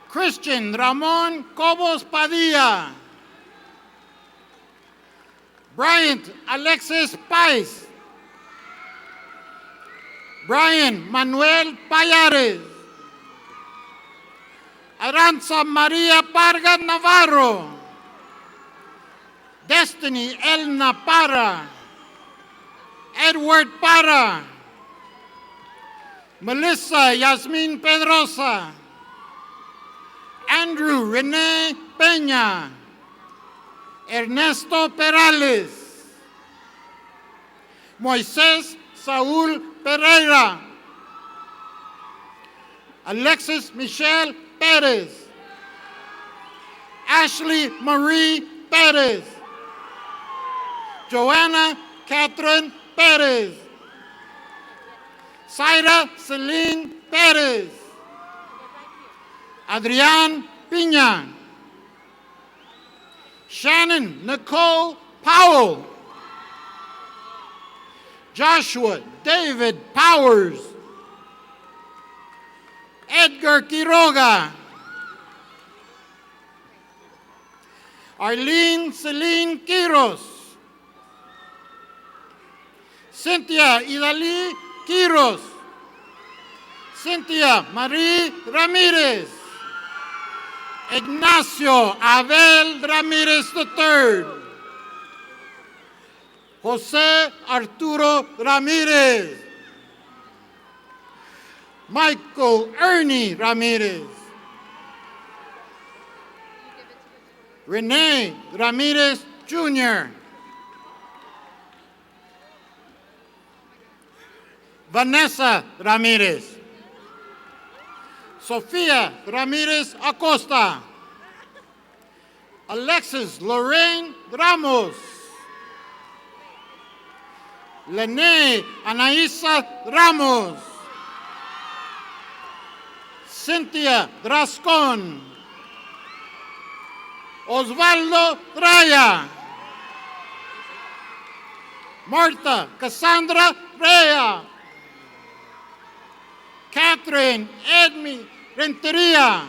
Christian Ramon Cobos Padilla. Bryant Alexis Pais. Brian Manuel Payares. Aranza María Parga Navarro. Destiny Elna Para. Edward Para. Melissa Yasmin Pedrosa. Andrew René Peña. Ernesto Perales. Moisés Saúl Pereira. Alexis Michelle Pérez. Ashley Marie Perez. Joanna Catherine Perez. Zaira Celine Perez. Adrián Piña. Shannon Nicole Powell. Joshua David Powers. Edgar Quiroga. Arlene Celine Quiros. Cynthia Idalí Quiros. Cynthia Marie Ramírez. Ignacio Abel Ramírez III. José Arturo Ramírez. Michael Ernie Ramírez. Renee Ramírez Jr. Vanessa Ramírez. Sofía Ramírez Acosta. Alexis Lorraine Ramos. Lene Anaísa Ramos. Cynthia Drascón. Osvaldo Raya. Marta Cassandra Rea. Catherine Edmi Renteria.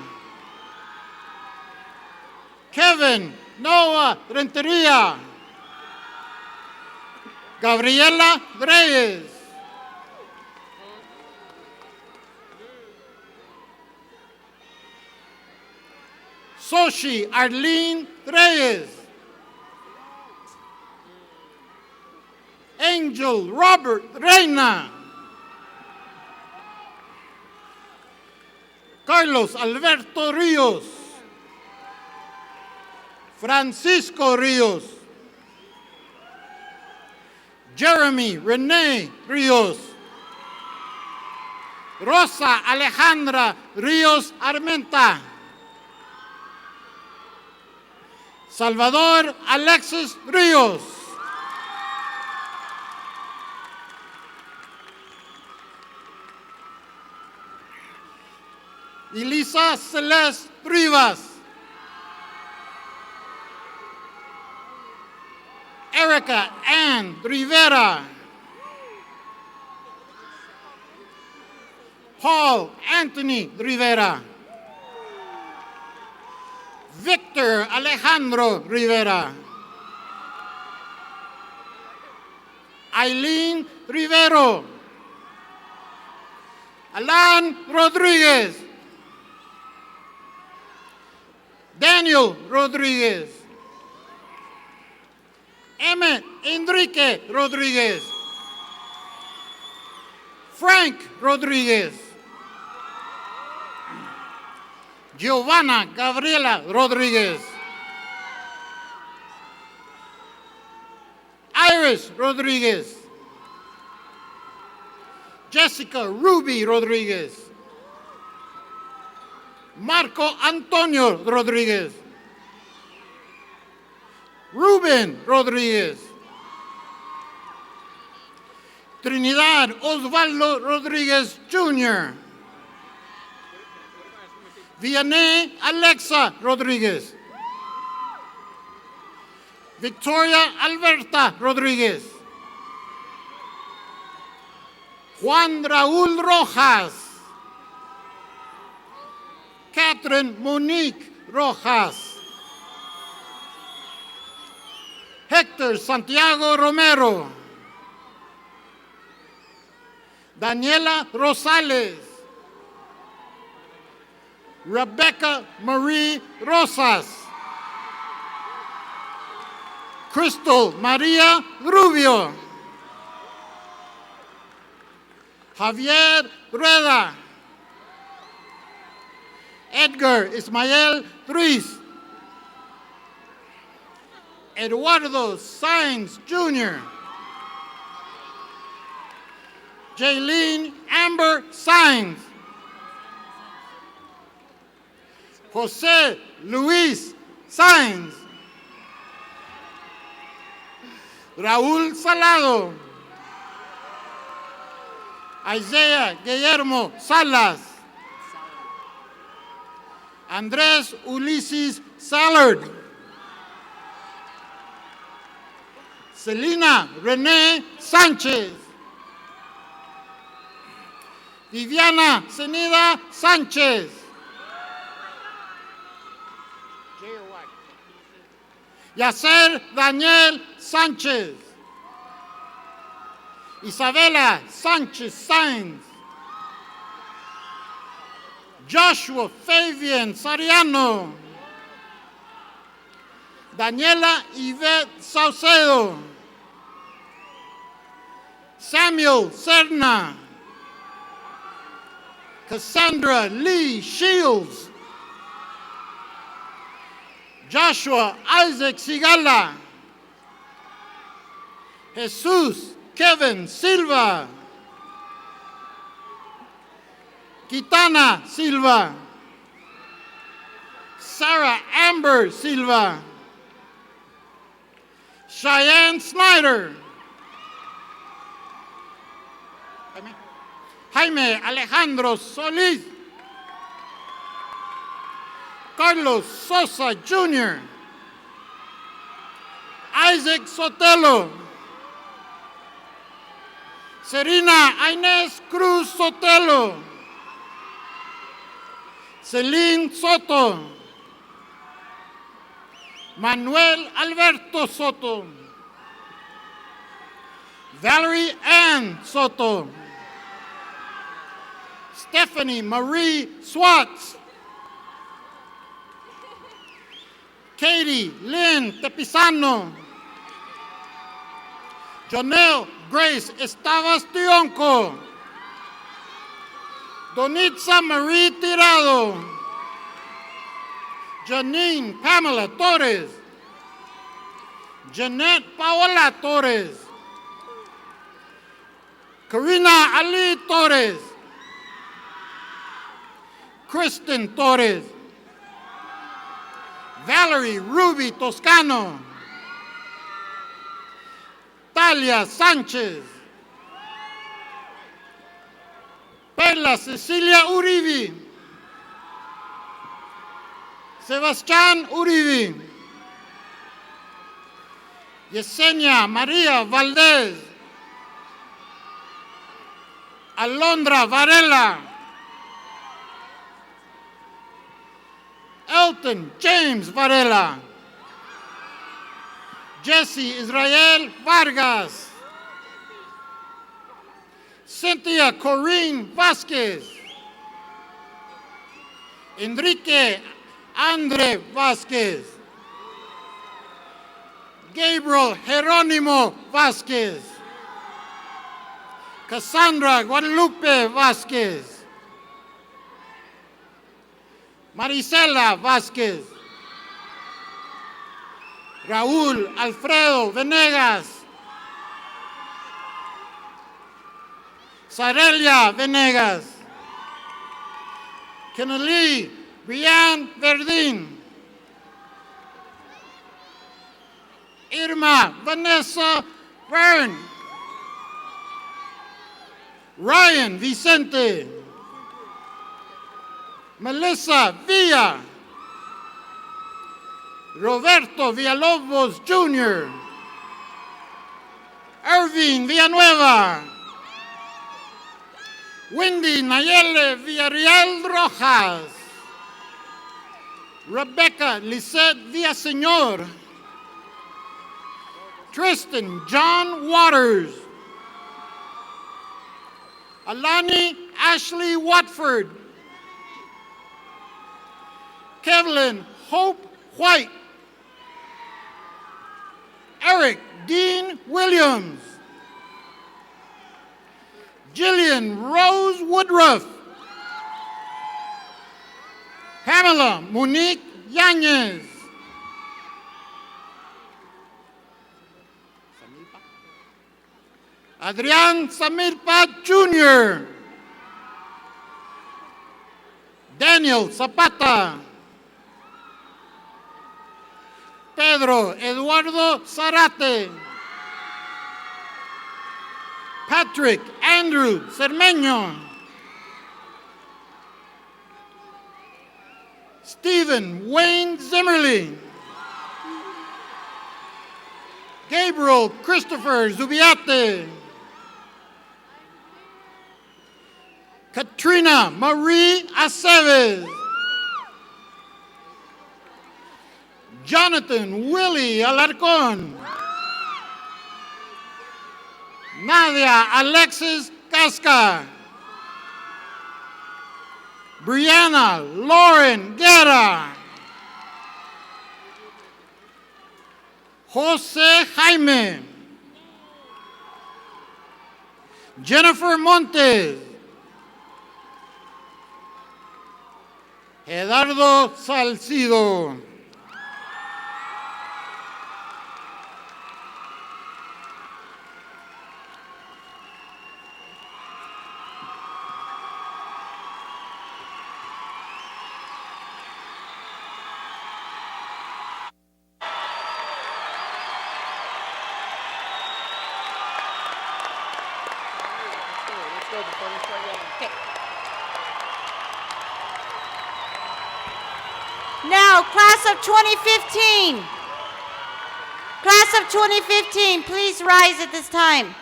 Kevin Noah Renteria. Gabriela Reyes. Soshi Arlene Reyes. Angel Robert Reina. Carlos Alberto Ríos. Francisco Ríos. Jeremy René Ríos. Rosa Alejandra Ríos Armenta. Salvador Alexis Ríos. Elisa Celeste Rivas. Erica Ann Rivera. Paul Anthony Rivera. Victor Alejandro Rivera. Eileen Rivero. Alan Rodríguez. Daniel Rodríguez. Emmett Enrique Rodríguez. Frank Rodríguez. Giovanna Gabriela Rodríguez. Iris Rodríguez. Jessica Ruby Rodríguez. Marco Antonio Rodríguez. Rubén Rodríguez. Trinidad Osvaldo Rodríguez Jr. Vianney Alexa Rodríguez. Victoria Alberta Rodríguez. Juan Raúl Rojas. Catherine Monique Rojas. Héctor Santiago Romero. Daniela Rosales. Rebecca Marie Rosas. Crystal Maria Rubio. Javier Rueda. Edgar Ismael Ruiz. Eduardo Sainz Jr. Jaylene Amber Sainz. José Luis Sainz. Raúl Salado. Isaiah Guillermo Salas. Andrés Ulises Sallard. Celina René Sánchez. Viviana Cenida Sánchez. Yacer Daniel Sánchez. Isabela Sánchez Sainz. Joshua Fabian Sariano. Daniela Yvette Saucedo. Samuel Serna. Cassandra Lee Shields. Joshua Isaac Sigala. Jesus Kevin Silva. Kitana Silva. Sarah Amber Silva. Cheyenne Snyder. Jaime Alejandro Solís. Carlos Sosa Jr. Isaac Sotelo. Serena Inés Cruz Sotelo. Celine Soto. Manuel Alberto Soto. Valerie Ann Soto. Stephanie Marie Swatz. Katie Lynn Tepisano. Jonelle Grace Estavas Tionco. Donitza Marie Tirado. Janine Pamela Torres. Jeanette Paola Torres. Karina Ali Torres. Kristen Torres. Valerie Ruby Toscano. Talia Sánchez. Perla Cecilia Uribe. Sebastián Uribe. Yesenia María Valdés. Alondra Varela. Elton James Varela. Jesse Israel Vargas. Cynthia Corinne Vasquez. Enrique Andre Vasquez. Gabriel Jerónimo Vasquez. Cassandra Guadalupe Vasquez. Marisela Vázquez. Raúl Alfredo Venegas. Sarelia Venegas. Kennedy Brian Verdín. Irma Vanessa Byrne. Ryan Vicente. Melissa Villa. Roberto Villalobos Jr. Irving Villanueva. Wendy Nayeli Villarreal Rojas. Rebecca Lisette Villaseñor. Tristan John Waters. Alani Ashley Watford. Kevlin Hope White. Eric Dean Williams. Jillian Rose Woodruff. Pamela Monique Yanez. Adrian Samirpa Jr. Daniel Zapata. Pedro Eduardo Zarate. Patrick Andrew Cermeño. Stephen Wayne Zimmerly. Gabriel Christopher Zubiate. Katrina Marie Aceves. Jonathan Willie Alarcón. Nadia Alexis Casca. Brianna Lauren Guerra. Jose Jaime. Jennifer Montes. Eduardo Salcido.
Now, class of 2015. Class of 2015, please rise at this time.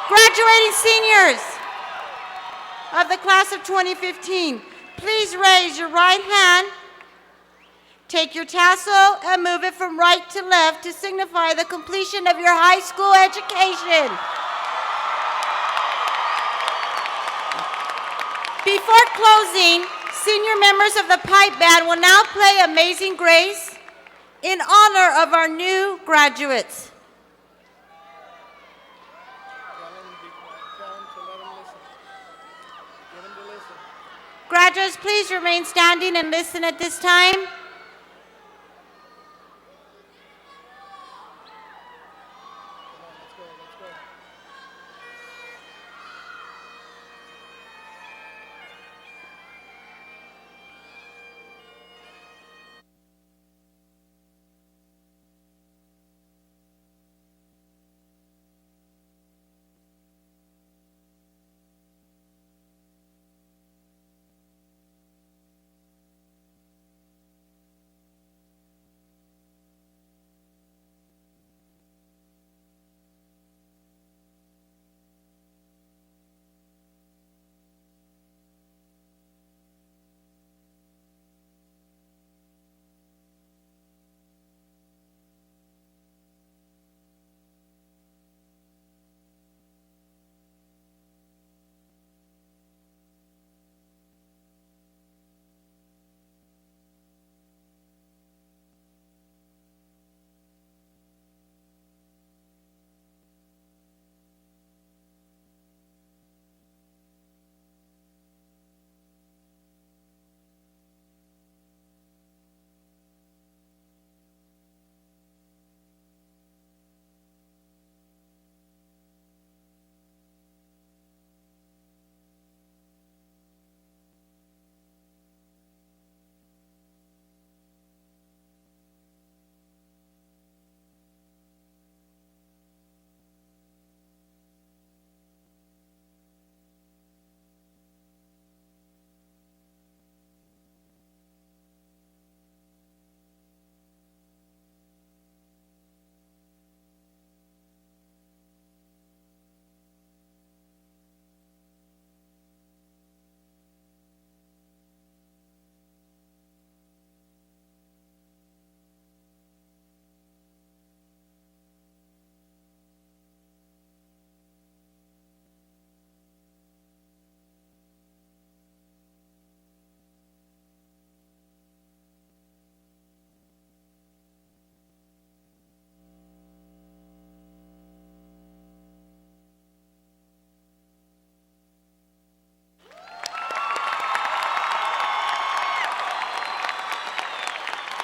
Graduating seniors of the class of 2015, please raise your right hand, take your tassel, and move it from right to left to signify the completion of your high school education. Before closing, senior members of the pipe band will now play Amazing Grace in honor of our new graduates. Graduates, please remain standing and listen at this time.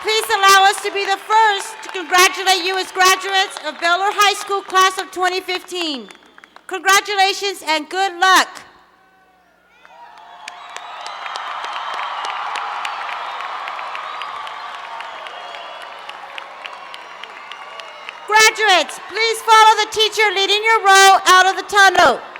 Please allow us to be the first to congratulate you as graduates of Bel Air High School class of 2015. Congratulations and good luck. Students, please follow the teacher leading your row out of the tunnel.